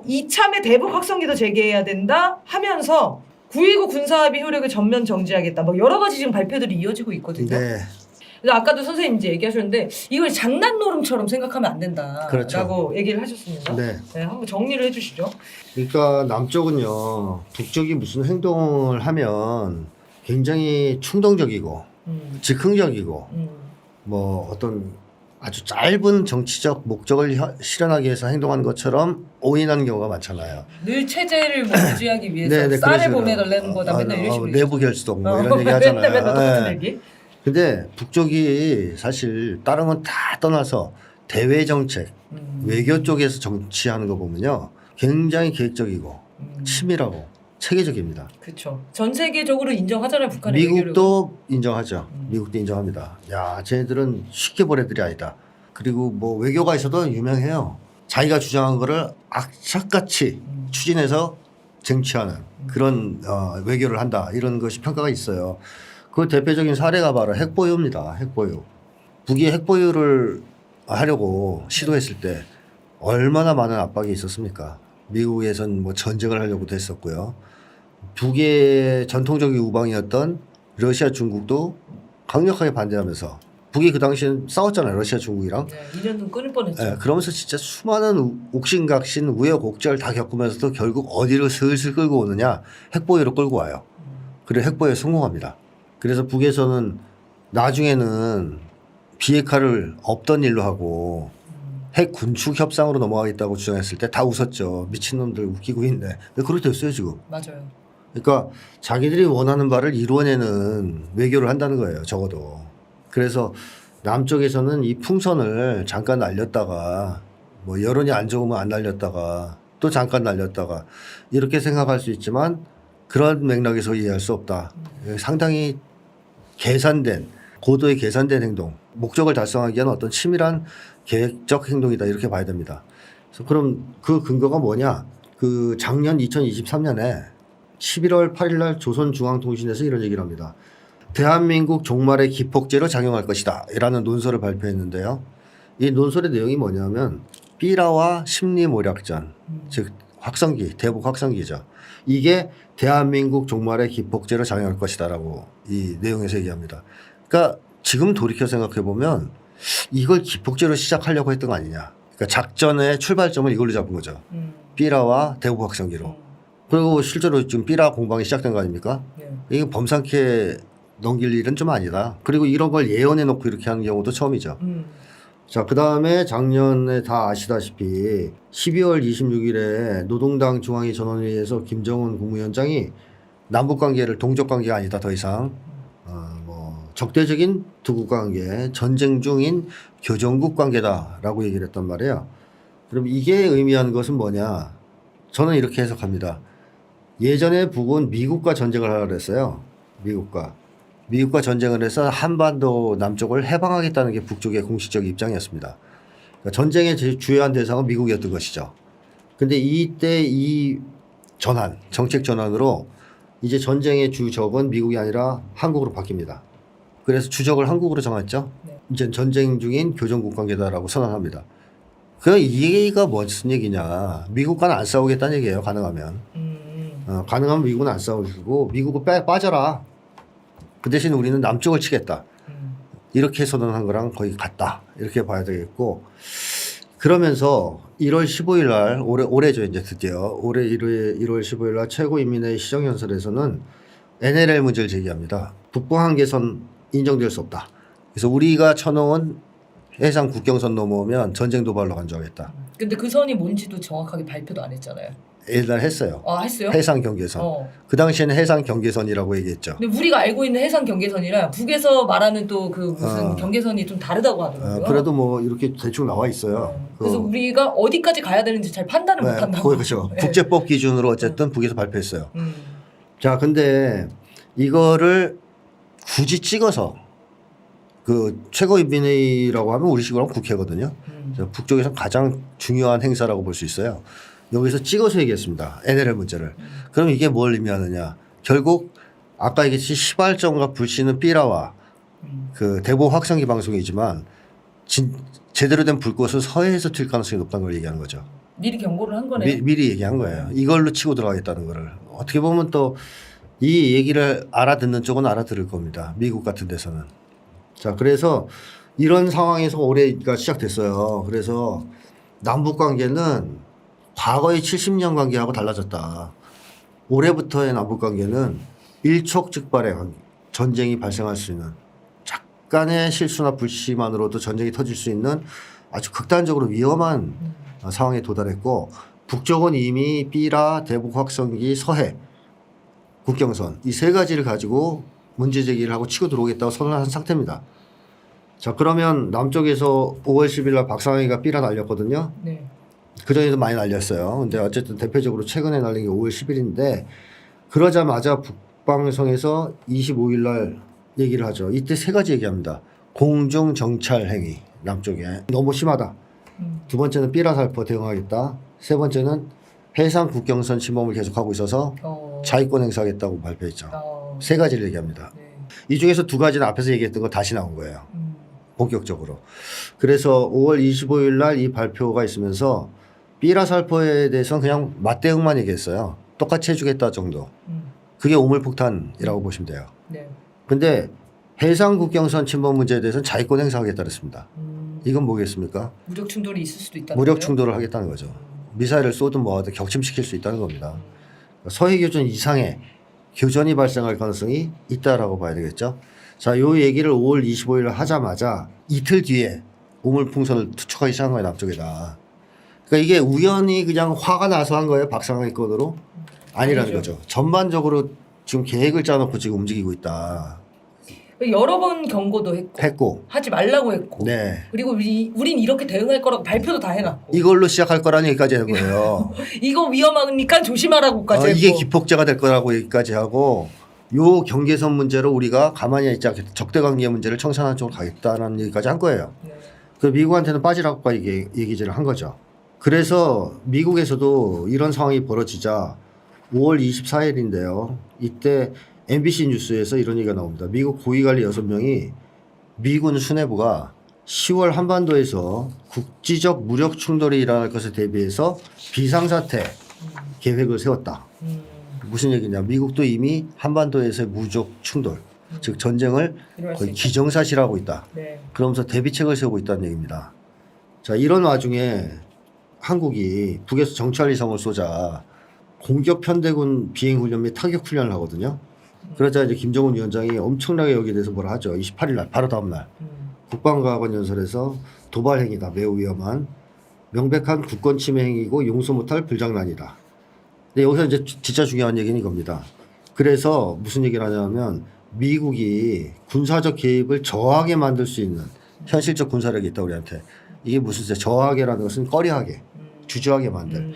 이참에 대북 확성기도 재개해야 된다 하면서 9.19 군사합의 효력을 전면 정지하겠다. 뭐 여러 가지 지금 발표들이 이어지고 있거든요. 네. 그래서 아까도 선생님 이제 얘기하셨는데 이걸 장난노름처럼 생각하면 안 된다. 그렇죠. 라고 얘기를 하셨습니다. 네. 네, 한번 정리를 해주시죠. 그러니까 남쪽은요, 북쪽이 무슨 행동을 하면 굉장히 충동적이고 즉흥적이고 뭐 어떤 아주 짧은 정치적 목적을 실현하기 위해서 행동하는 것처럼 오인하는 경우가 많잖아요. 늘 체제를 뭐 유지하기 위해서 네, 쌀을 그러시죠. 보내달라는 거다. 맨날 이런 식으로 내부 결속 뭐 이런 얘기 맨날 하잖아요. 똑같은 네. 얘기. 근데 북쪽이 사실 다른 건 다 떠나서 대외 정책, 외교 쪽에서 정치하는 거 보면요, 굉장히 계획적이고 치밀하고 체계적입니다. 그렇죠. 전 세계적으로 인정하잖아요, 북한의 미국도 인정하죠. 미국도 인정합니다. 야, 쟤네들은 쉽게 볼 애들이 아니다. 그리고 뭐 외교가 있어도 유명해요. 자기가 주장한 거를 악착같이 추진해서 쟁취하는 그런 외교를 한다. 이런 것이 평가가 있어요. 그 대표적인 사례가 바로 핵보유입니다. 핵보유. 북이 핵보유를 하려고 시도했을 때 얼마나 많은 압박이 있었습니까? 미국에선 뭐 전쟁을 하려고도 했었고요. 북의 전통적인 우방이었던 러시아, 중국도 강력하게 반대하면서 북이 그 당시엔 싸웠잖아요. 러시아, 중국이랑. 네, 2년도 끊을 뻔했죠. 네, 그러면서 진짜 수많은 옥신각신 우여곡절 다 겪으면서도 결국 어디로 슬슬 끌고 오느냐, 핵보유로 끌고 와요. 그리고 핵보유에 성공합니다. 그래서 북에서는 나중에는 비핵화를 없던 일로 하고 핵 군축 협상으로 넘어가겠다고 주장했을 때 다 웃었죠. 미친놈들 웃기고 있네. 그렇게 됐어요 지금. 맞아요. 그러니까 자기들이 원하는 바를 이루어내는 외교를 한다는 거예요. 적어도. 그래서 남쪽에서는 이 풍선을 잠깐 날렸다가 뭐 여론이 안 좋으면 안 날렸다가 또 잠깐 날렸다가 이렇게 생각할 수 있지만 그런 맥락에서 이해할 수 없다. 상당히 계산된, 고도의 계산된 행동, 목적을 달성하기 위한 어떤 치밀한 계획적 행동이다 이렇게 봐야 됩니다. 그래서 그럼 그 근거가 뭐냐? 그 작년 2023년에 11월 8일 날 조선중앙통신에서 이런 얘기를 합니다. 대한민국 종말의 기폭제로 작용할 것이다 라는 논설을 발표했는데요. 이 논설의 내용이 뭐냐면 삐라와 심리모략전, 즉 확성기, 대북 확성기죠. 이게 대한민국 종말의 기폭제로 작용할 것이다 라고 이 내용에서 얘기합니다. 그러니까 지금 돌이켜 생각해 보면 이걸 기폭제로 시작하려고 했던 거 아니냐. 그러니까 작전의 출발점을 이걸로 잡은 거죠. 삐라와 대북 확성기로. 그리고 실제로 지금 삐라 공방이 시작된 거 아닙니까? 네. 이게 범상케 넘길 일은 좀 아니다. 그리고 이런 걸 예언해 놓고 이렇게 하는 경우도 처음이죠. 자, 그 다음에 작년에 다 아시다시피 12월 26일에 노동당 중앙위 전원회의에서 김정은 국무위원장이 남북관계를 동족관계가 아니다 더 이상 뭐 적대적인 두국관계, 전쟁 중인 교정국 관계다라고 얘기를 했단 말이에요. 그럼 이게 의미하는 것은 뭐냐? 저는 이렇게 해석합니다. 예전에 북은 미국과 전쟁을 하려고 그랬어요. 미국과 전쟁을 해서 한반도 남쪽을 해방하겠다는 게 북쪽의 공식적 입장이었습니다. 그러니까 전쟁의 주요한 대상은 미국이었던 것이죠. 근데 이때 이 전환, 정책 전환으로 이제 전쟁의 주적은 미국이 아니라 한국으로 바뀝니다. 그래서 주적을 한국으로 정했죠. 네. 이제 전쟁 중인 교정국 관계다라고 선언합니다. 그 얘기가 무슨 얘기냐. 미국과는 안 싸우겠다는 얘기예요. 가능하면. 가능하면 미국은 안 싸우고 미국을 빠져라. 그 대신 우리는 남쪽을 치겠다. 이렇게 선언한 거랑 거의 같다. 이렇게 봐야 되겠고. 그러면서 1월 15일 날 올해죠 이제 드디어 올해 1월 15일 날 최고인민회의 시정연설에서는 NLL 문제를 제기합니다. 북부 한계선 인정될 수 없다. 그래서 우리가 쳐놓은 해상 국경선 넘어오면 전쟁 도발로 간주하겠다. 근데 그 선이 뭔지도 정확하게 발표도 안 했잖아요. 일단 했어요. 아, 했어요? 해상 경계선. 그 당시에는 해상 경계선이라고 얘기했죠. 근데 우리가 알고 있는 해상 경계선이랑 북에서 말하는 또 그 무슨 경계선이 좀 다르다고 하더라고요. 그래도 뭐 이렇게 대충 나와 있어요. 그래서 우리가 어디까지 가야 되는지 잘 판단을 못 한다고. 그렇죠. 네. 국제법 기준으로 어쨌든 북에서 발표했어요. 자, 근데 이거를 굳이 찍어서 그 최고인민회의라고 하면 우리식으로 하면 국회거든요. 그래서 북쪽에서 가장 중요한 행사라고 볼 수 있어요. 여기서 찍어서 얘기했습니다. NLL 문제를. 그럼 이게 뭘 의미하느냐. 결국 아까 얘기했듯이 시발점과 불씨는 삐라와 그 대북 확성기 방송이지만 제대로 된 불꽃은 서해에서 튈 가능성이 높다는 걸 얘기하는 거죠. 미리 경고를 한 거네요. 미리 얘기한 거예요. 이걸로 치고 들어가겠다는 거를. 어떻게 보면 또 이 얘기를 알아듣는 쪽은 알아들을 겁니다. 미국 같은 데서는. 자, 그래서 이런 상황에서 올해가 시작됐어요. 그래서 남북 관계는 과거의 70년 관계하고 달라졌다. 올해부터의 남북 관계는 일촉즉발의 전쟁이 발생할 수 있는 약간의 실수나 불씨만으로도 전쟁이 터질 수 있는 아주 극단적으로 위험한 상황에 도달했고 북쪽은 이미 삐라, 대북 확성기, 서해, 국경선 이 세 가지를 가지고 문제 제기를 하고 치고 들어오겠다고 선언한 상태입니다. 자, 그러면 남쪽에서 5월 10일 날 박상희가 삐라 날렸거든요. 네. 그전에도 많이 날렸어요. 근데 어쨌든 대표적으로 최근에 날린 게 5월 10일인데 그러자마자 북방성에서 25일 날 얘기를 하죠. 이때 세 가지 얘기합니다. 공중 정찰 행위 남쪽에 너무 심하다. 두 번째는 삐라 살포 대응하겠다. 세 번째는 해상 국경선 침범을 계속하고 있어서 자위권 행사하겠다고 발표했죠. 세 가지를 얘기합니다. 네. 이 중에서 두 가지는 앞에서 얘기했던 거 다시 나온 거예요. 본격적으로. 그래서 5월 25일 날 이 발표가 있으면서 삐라 살포에 대해서는 그냥 맞대응만 얘기했어요. 똑같이 해주겠다 정도. 그게 오물폭탄이라고 보시면 돼요. 네. 근데 해상 국경선 침범 문제에 대해서는 자위권 행사하겠다 그랬습니다. 이건 뭐겠습니까? 무력 충돌이 있을 수도 있다. 무력 충돌을 하겠다는 거죠. 미사일을 쏘든 뭐 하든 격침시킬 수 있다는 겁니다. 서해 교전 이상의 교전이 발생할 가능성이 있다라고 봐야 되겠죠. 자, 요 얘기를 5월 25일 하자마자 이틀 뒤에 오물풍선을 투척하기 시작한 거예요, 남쪽에다. 그러니까 이게 우연히 그냥 화가 나서 한 거예요, 박상희 건으로? 아니라는 아니죠. 거죠. 전반적으로 지금 계획을 짜놓고 지금 움직이고 있다. 여러 번 경고도 했고 하지 말라고 했고 네. 그리고 우린 이렇게 대응할 거라고 발표도 다 해놨고 이걸로 시작할 거라는 얘기까지 한 거예요. 이거 위험하니까 조심하라고까지 했고 이게 기폭제가 될 거라고 얘기까지 하고 요 경계선 문제로 우리가 가만히 있지 않겠다. 적대 관계 문제를 청산하는 쪽으로 가겠다는 얘기까지 한 거예요. 네. 그 미국한테는 빠지라고 얘기를 한 거죠. 그래서 미국에서도 이런 상황이 벌어지자 5월 24일인데요. 이때 MBC 뉴스에서 이런 얘기가 나옵니다. 미국 고위관리 6명이 미군 수뇌부가 10월 한반도에서 국지적 무력 충돌이 일어날 것을 대비해서 비상사태 계획을 세웠다. 무슨 얘기냐. 미국도 이미 한반도에서의 무력 충돌, 즉 전쟁을 거의 기정사실하고 있다. 네. 그러면서 대비책을 세우고 있다는 얘기입니다. 자, 이런 와중에 한국이 북에서 정찰위성을 쏘자 공격 편대군 비행훈련 및 타격훈련을 하거든요. 그러자 이제 김정은 위원장이 엄청나게 여기에 대해서 뭐라 하죠. 28일 날 바로 다음 날 국방과학원 연설에서 도발 행위다. 매우 위험한 명백한 국권 침해 행위고 용서 못할 불장난이다. 근데 여기서 이제 진짜 중요한 얘기는 이겁니다. 그래서 무슨 얘기를 하냐면 미국이 군사적 개입을 저하게 만들 수 있는 현실적 군사력이 있다 우리한테. 이게 무슨 뜻이야. 저하게라는 것은 꺼려하게 주저하게 만들.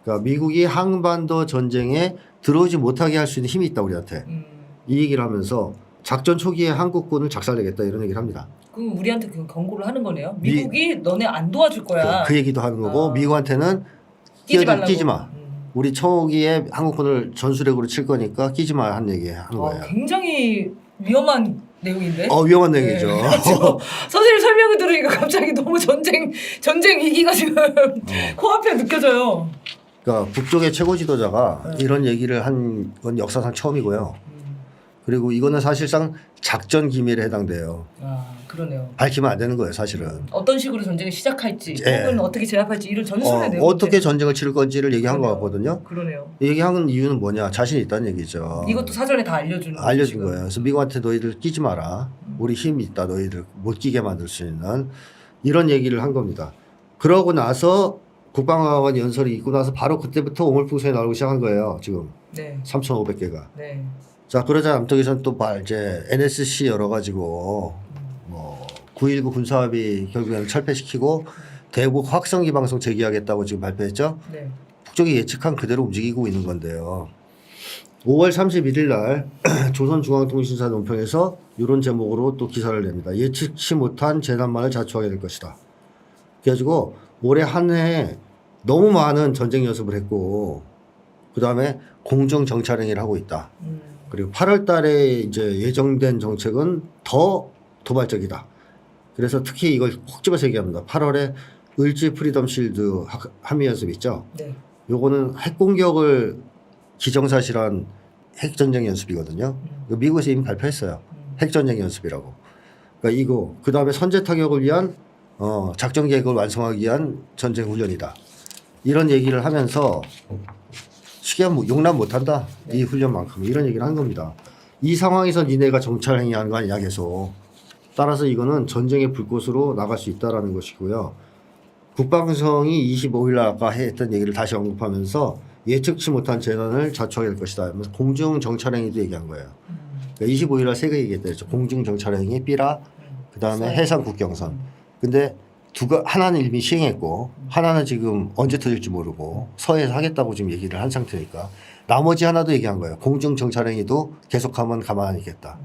그러니까 미국이 한반도 전쟁에 들어오지 못하게 할 수 있는 힘이 있다 우리한테. 이 얘기를 하면서 작전 초기에 한국군을 작살내겠다 이런 얘기를 합니다. 그럼 우리한테 그 경고를 하는 거네요. 미국이 너네 안 도와줄 거야. 그 얘기도 하는 거고 미국한테는 끼지 마. 우리 초기에 한국군을 전술핵으로 칠 거니까 끼지 마 한 얘기 하는 거예요. 굉장히 위험한 내용인데. 위험한 내용이죠. 선생님 설명을 들으니까 갑자기 너무 전쟁 위기가 지금 코앞에 느껴져요. 그러니까 북쪽의 최고 지도자가 이런 얘기를 한 건 역사상 처음이고요. 그리고 이거는 사실상 작전 기밀에 해당돼요. 그러네요. 밝히면 안 되는 거예요, 사실은. 어떤 식으로 전쟁을 시작할지, 예. 혹은 어떻게 제압할지 이런 전술의 내용. 어떻게 전쟁을 치를 건지를 얘기한 것 같거든요. 그러네요. 얘기한 이유는 뭐냐? 자신이 있다는 얘기죠. 이것도 사전에 다 알려준 거예요. 그래서 미국한테 너희들 끼지 마라. 우리 힘이 있다. 너희들 못 끼게 만들 수 있는 이런 얘기를 한 겁니다. 그러고 나서 국방학원 연설이 있고 나서 바로 그때부터 오물풍선이 나오기 시작한 거예요. 지금 네. 3,500개가. 네. 자, 그러자 남쪽에서는 또 이제 NSC 열어가지고 뭐 9.19 군사합의 결국에는 철폐시키고 대북 확성기 방송 재개하겠다고 지금 발표했죠. 네. 북쪽이 예측한 그대로 움직이고 있는 건데요. 5월 31일 날 조선중앙통신사 논평에서 이런 제목으로 또 기사를 냅니다. 예측치 못한 재난만을 자초하게 될 것이다. 그래가지고 올해 한 해 너무 많은 전쟁 연습을 했고 그다음에 공중 정찰행위를 하고 있다. 그리고 8월 달에 이제 예정된 정책은 더 도발적이다. 그래서 특히 이걸 콕 집어서 얘기합니다. 8월에 을지 프리덤 실드 한미 연습 있죠. 네. 요거는 핵 공격을 기정사실한 핵전쟁 연습이거든요. 이거 미국에서 이미 발표했어요. 핵전쟁 연습이라고. 그러니까 이거 그다음에 선제 타격을 위한 작전 계획을 완성하기 위한 전쟁 훈련이다. 이런 얘기를 하면서 쉽게 하면 용납 못한다. 이 훈련만큼 이런 얘기를 한 겁니다. 이 상황에서 니네가 정찰 행위하는 거 아니냐 계속. 따라서 이거는 전쟁의 불꽃으로 나갈 수 있다라는 것이고요. 국방성이 25일 날 아까 했던 얘기를 다시 언급하면서 예측치 못한 재난을 자초하게 될 것이다. 공중 정찰행위도 얘기한 거예요. 그러니까 25일 날 세 개 얘기했죠. 공중 정찰행위, 삐라, 그다음에 해상 국경선. 근데 하나는 이미 시행했고 하나는 지금 언제 터질지 모르고 서해에서 하겠다고 지금 얘기를 한 상태니까 나머지 하나도 얘기한 거예요. 공중 정찰행위도 계속하면 가만히 안 있겠다.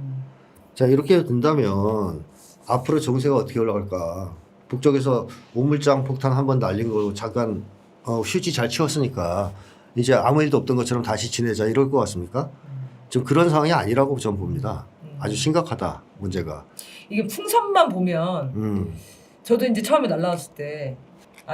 자 이렇게 된다면 앞으로 정세가 어떻게 올라갈까? 북쪽에서 우물장 폭탄 한 번 날린 거 잠깐 휴지 잘 치웠으니까 이제 아무 일도 없던 것처럼 다시 지내자 이럴 것 같습니까? 지금 그런 상황이 아니라고 저는 봅니다. 아주 심각하다 문제가. 이게 풍선만 보면 저도 이제 처음에 날라왔을 때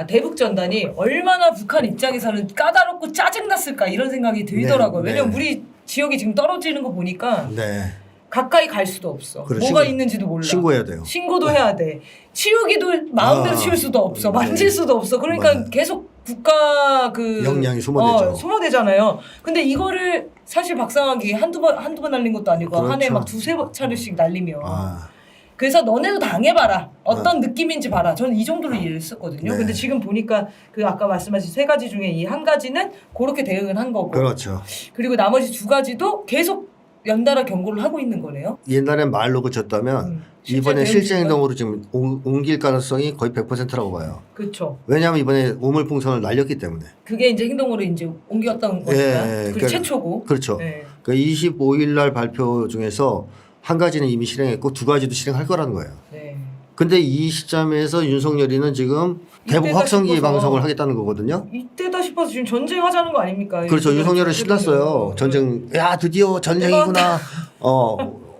대북 전단이 얼마나 북한 입장에서는 까다롭고 짜증났을까 이런 생각이 들더라고요. 네, 왜냐면 네. 우리 지역이 지금 떨어지는 거 보니까 네. 가까이 갈 수도 없어. 그래, 뭐가 있는지도 몰라. 신고해야 돼요. 신고도 해야 돼. 치우기도 마음대로 치울 수도 없어. 네. 만질 수도 없어. 그러니까 네. 계속 국가 역량이 소모되죠. 소모되잖아요. 근데 이거를 사실 박상하기 한두 번 날린 것도 아니고 그렇죠. 한 해에 막 두세 차례씩 날리면. 아, 그래서 너네도 당해봐라. 어떤 느낌인지 봐라. 저는 이 정도로 이해했었거든요. 네. 근데 지금 보니까 그 아까 말씀하신 세 가지 중에 이 한 가지는 그렇게 대응을 한 거고. 그렇죠. 그리고 나머지 두 가지도 계속 연달아 경고를 하고 있는 거네요. 옛날엔 말로 그쳤다면 이번에 실제 실제 행동으로 지금 옮길 가능성이 거의 100%라고 봐요. 그렇죠. 왜냐하면 이번에 우물풍선을 날렸기 때문에. 그게 이제 행동으로 이제 옮겼던 거니까. 그리고 그러니까 최초고. 그렇죠. 네. 그러니까 25일 날 발표 중에서 한 가지는 이미 실행했고 두 가지도 실행할 거라는 거예요. 네. 근데 이 시점에서 윤석열이는 지금 대북 이때다 확성기 싶어서. 방송을 하겠다는 거거든요. 이때다 싶어서 지금 전쟁하자는 거 아닙니까? 그렇죠. 윤석열은 지금 신났어요. 전쟁, 야 드디어 전쟁이구나.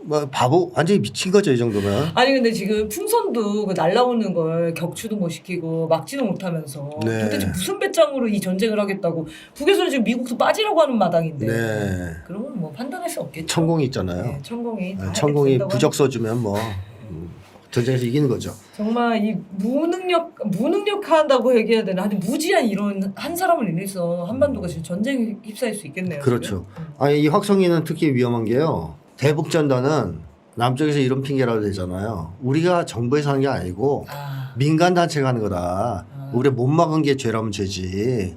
뭐 바보 완전히 미친 거죠 이 정도면. 아니 근데 지금 풍선도 그 날라오는 걸 격추도 못 시키고 막지도 못하면서 네. 도대체 무슨 배짱으로 이 전쟁을 하겠다고 북에서는 지금 미국도 빠지라고 하는 마당인데 네. 그러면 뭐 판단할 수 없겠죠. 천공이 있잖아요. 네, 천공이 다 천공이 된다고 부적 써주면 뭐 전쟁에서 이기는 거죠. 정말 이 무능력한다고 얘기해야 되나? 하여튼 무지한 이런 한 사람을 인해서 한반도가 지금 전쟁에 휩싸일 수 있겠네요. 그렇죠. 지금. 아니 이 확성기는 특히 위험한 게요. 대북 전단은 남쪽에서 이런 핑계라도 되잖아요. 우리가 정부에서 하는 게 아니고 민간 단체가 하는 거다. 우리 못 막은 게 죄라면 죄지.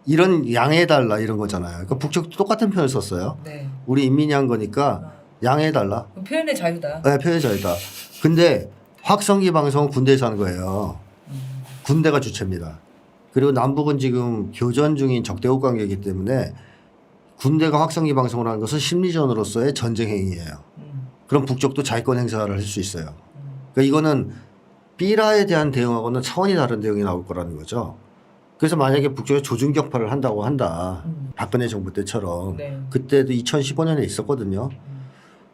이런 양해해달라 이런 거잖아요. 그러니까 북쪽도 똑같은 표현을 썼어요. 네. 우리 인민이 한 거니까 양해해달라. 그럼 표현의 자유다. 네, 표현의 자유다. 근데 확성기 방송은 군대에서 하는 거예요. 군대가 주체입니다. 그리고 남북은 지금 교전 중인 적대국 관계이기 때문에 군대가 확성기 방송을 하는 것은 심리전으로서의 전쟁 행위예요. 그럼 북쪽도 자위권 행사를 할 수 있어요. 그러니까 이거는 삐라에 대한 대응하고는 차원이 다른 대응이 나올 거라는 거죠. 그래서 만약에 북쪽에 조준격파를 한다고 한다. 박근혜 정부 때처럼. 네. 그때도 2015년에 있었거든요.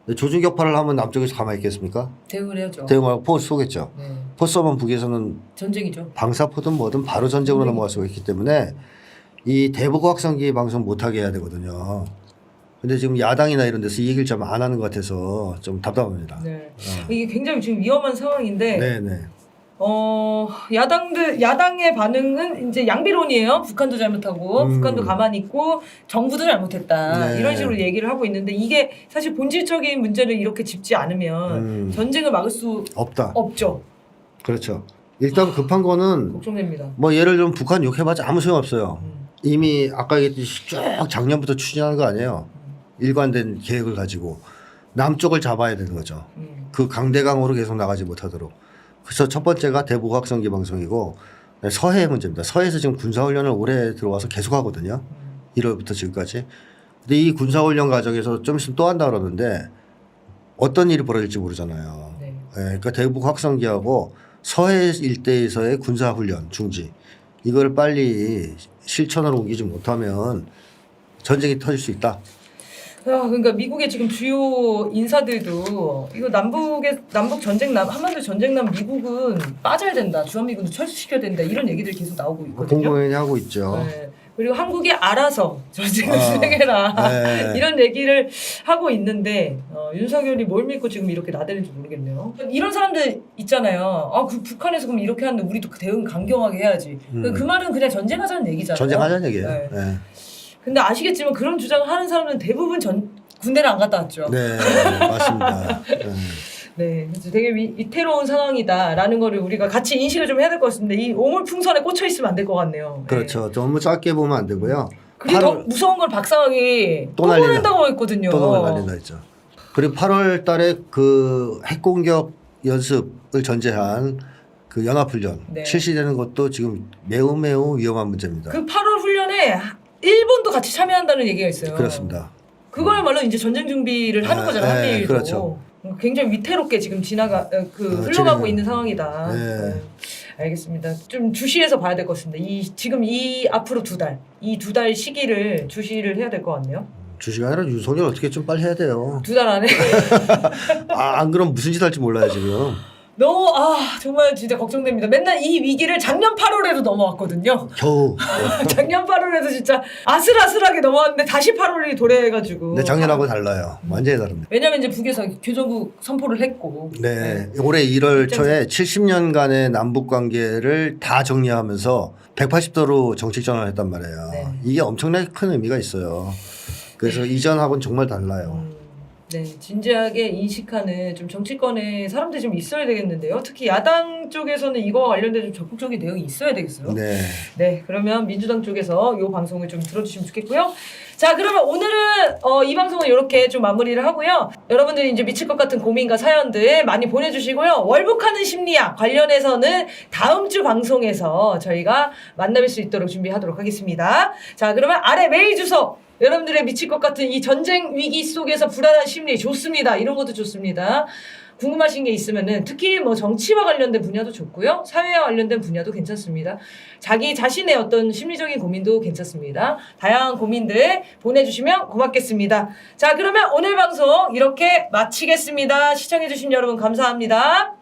근데 조준격파를 하면 남쪽에서 가만히 있겠습니까? 대응을 해야죠. 대응하고 포스 쏘겠죠. 네. 포스 쏘면 북에서는 전쟁이죠. 방사포든 뭐든 바로 전쟁으로 넘어갈 수가 있기 때문에 이 대북 확성기 방송 못하게 해야 되거든요. 근데 지금 야당이나 이런 데서 이 얘기를 좀 안 하는 것 같아서 좀 답답합니다. 네. 이게 굉장히 지금 위험한 상황인데 네네. 야당의 반응은 이제 양비론이에요. 북한도 잘못하고 북한도 가만히 있고 정부도 잘못했다. 네. 이런 식으로 얘기를 하고 있는데 이게 사실 본질적인 문제를 이렇게 짚지 않으면 전쟁을 막을 수 없다. 없죠. 그렇죠. 일단 급한 거는 걱정됩니다. 뭐 예를 들면 북한 욕해봤자 아무 소용 없어요. 이미 아까 얘기했듯이 쭉 작년부터 추진하는 거 아니에요. 일관된 계획을 가지고 남쪽을 잡아야 되는 거죠. 그 강대강으로 계속 나가지 못하도록. 그래서 첫 번째가 대북 확성기 방송이고 서해 문제입니다. 서해에서 지금 군사훈련을 올해 들어와서 계속 하거든요. 1월부터 지금까지. 근데 이 군사훈련 과정에서 좀 있으면 또 한다 그러는데 어떤 일이 벌어질지 모르잖아요. 네. 그러니까 대북 확성기하고 서해 일대에서의 군사훈련 중지 이걸 빨리 실천으로 옮기지 못하면 전쟁이 터질 수 있다. 그러니까 미국의 지금 주요 인사들도 이거 남북 전쟁 한반도 전쟁 난 미국은 빠져야 된다. 주한미군도 철수시켜야 된다. 이런 얘기들이 계속 나오고 있거든요. 공공연히 하고 있죠. 네. 그리고 한국이 알아서 전쟁을 진행해라 네. 이런 얘기를 하고 있는데 윤석열이 뭘 믿고 지금 이렇게 나대는지 모르겠네요. 이런 사람들 있잖아요. 그 북한에서 그럼 이렇게 하는데 우리도 그 대응 강경하게 해야지. 그 말은 그냥 전쟁하자는 얘기잖아요. 전쟁하자는 얘기예요. 네. 네. 근데 아시겠지만 그런 주장을 하는 사람들은 대부분 군대를 안 갔다 왔죠. 네, 맞습니다. 네. 네, 그래서 되게 위태로운 상황이다라는 거를 우리가 같이 인식을 좀 해야 될 것 같습니다. 이 오물풍선에 꽂혀 있으면 안 될 것 같네요. 그렇죠. 너무 짧게 보면 안 되고요. 그리고 더 무서운 건 박상학이 또 보낸다고 했거든요. 또 날린다 했죠. 그리고 8월 달에 그 핵공격 연습을 전제한 그 연합훈련 네. 실시되는 것도 지금 매우 위험한 문제입니다. 그 8월 훈련에 일본도 같이 참여한다는 얘기가 있어요. 그렇습니다. 그거야말로 이제 전쟁 준비를 하는 거잖아요. 네, 한미일도. 그렇죠. 굉장히 위태롭게 지금 흘러가고 있는 상황이다. 네. 네. 알겠습니다. 좀 주시해서 봐야 될 것 같습니다. 지금 앞으로 이 두 달 시기를 주시를 해야 될 것 같네요. 주시가 아니라 윤석열 어떻게 좀 빨리 해야 돼요. 2달 안에. 안 그럼 무슨 짓 할지 몰라요 지금. 너무 정말 진짜 걱정됩니다. 맨날 이 위기를 작년 8월에도 넘어왔거든요. 겨우. 작년 8월에도 진짜 아슬아슬하게 넘어왔는데 다시 8월이 도래해가지고. 근데 작년하고 달라요. 완전히 다릅니다. 왜냐면 이제 북에서 교전국 선포를 했고. 네. 올해 1월 초에 70년간의 남북 관계를 다 정리하면서 180도로 정책 전환을 했단 말이에요. 네. 이게 엄청나게 큰 의미가 있어요. 그래서 이전하고는 정말 달라요. 네, 진지하게 인식하는 좀 정치권에 사람들이 좀 있어야 되겠는데요. 특히 야당 쪽에서는 이거와 관련된 좀 적극적인 대응이 있어야 되겠어요. 네. 네, 그러면 민주당 쪽에서 이 방송을 좀 들어주시면 좋겠고요. 자, 그러면 오늘은 이 방송은 이렇게 좀 마무리를 하고요. 여러분들이 이제 미칠 것 같은 고민과 사연들 많이 보내주시고요. 월북하는 심리학 관련해서는 다음 주 방송에서 저희가 만나뵐 수 있도록 준비하도록 하겠습니다. 자, 그러면 아래 메일 주소. 여러분들의 미칠 것 같은 이 전쟁 위기 속에서 불안한 심리 좋습니다. 이런 것도 좋습니다. 궁금하신 게 있으면은 특히 뭐 정치와 관련된 분야도 좋고요. 사회와 관련된 분야도 괜찮습니다. 자기 자신의 어떤 심리적인 고민도 괜찮습니다. 다양한 고민들 보내주시면 고맙겠습니다. 자, 그러면 오늘 방송 이렇게 마치겠습니다. 시청해주신 여러분 감사합니다.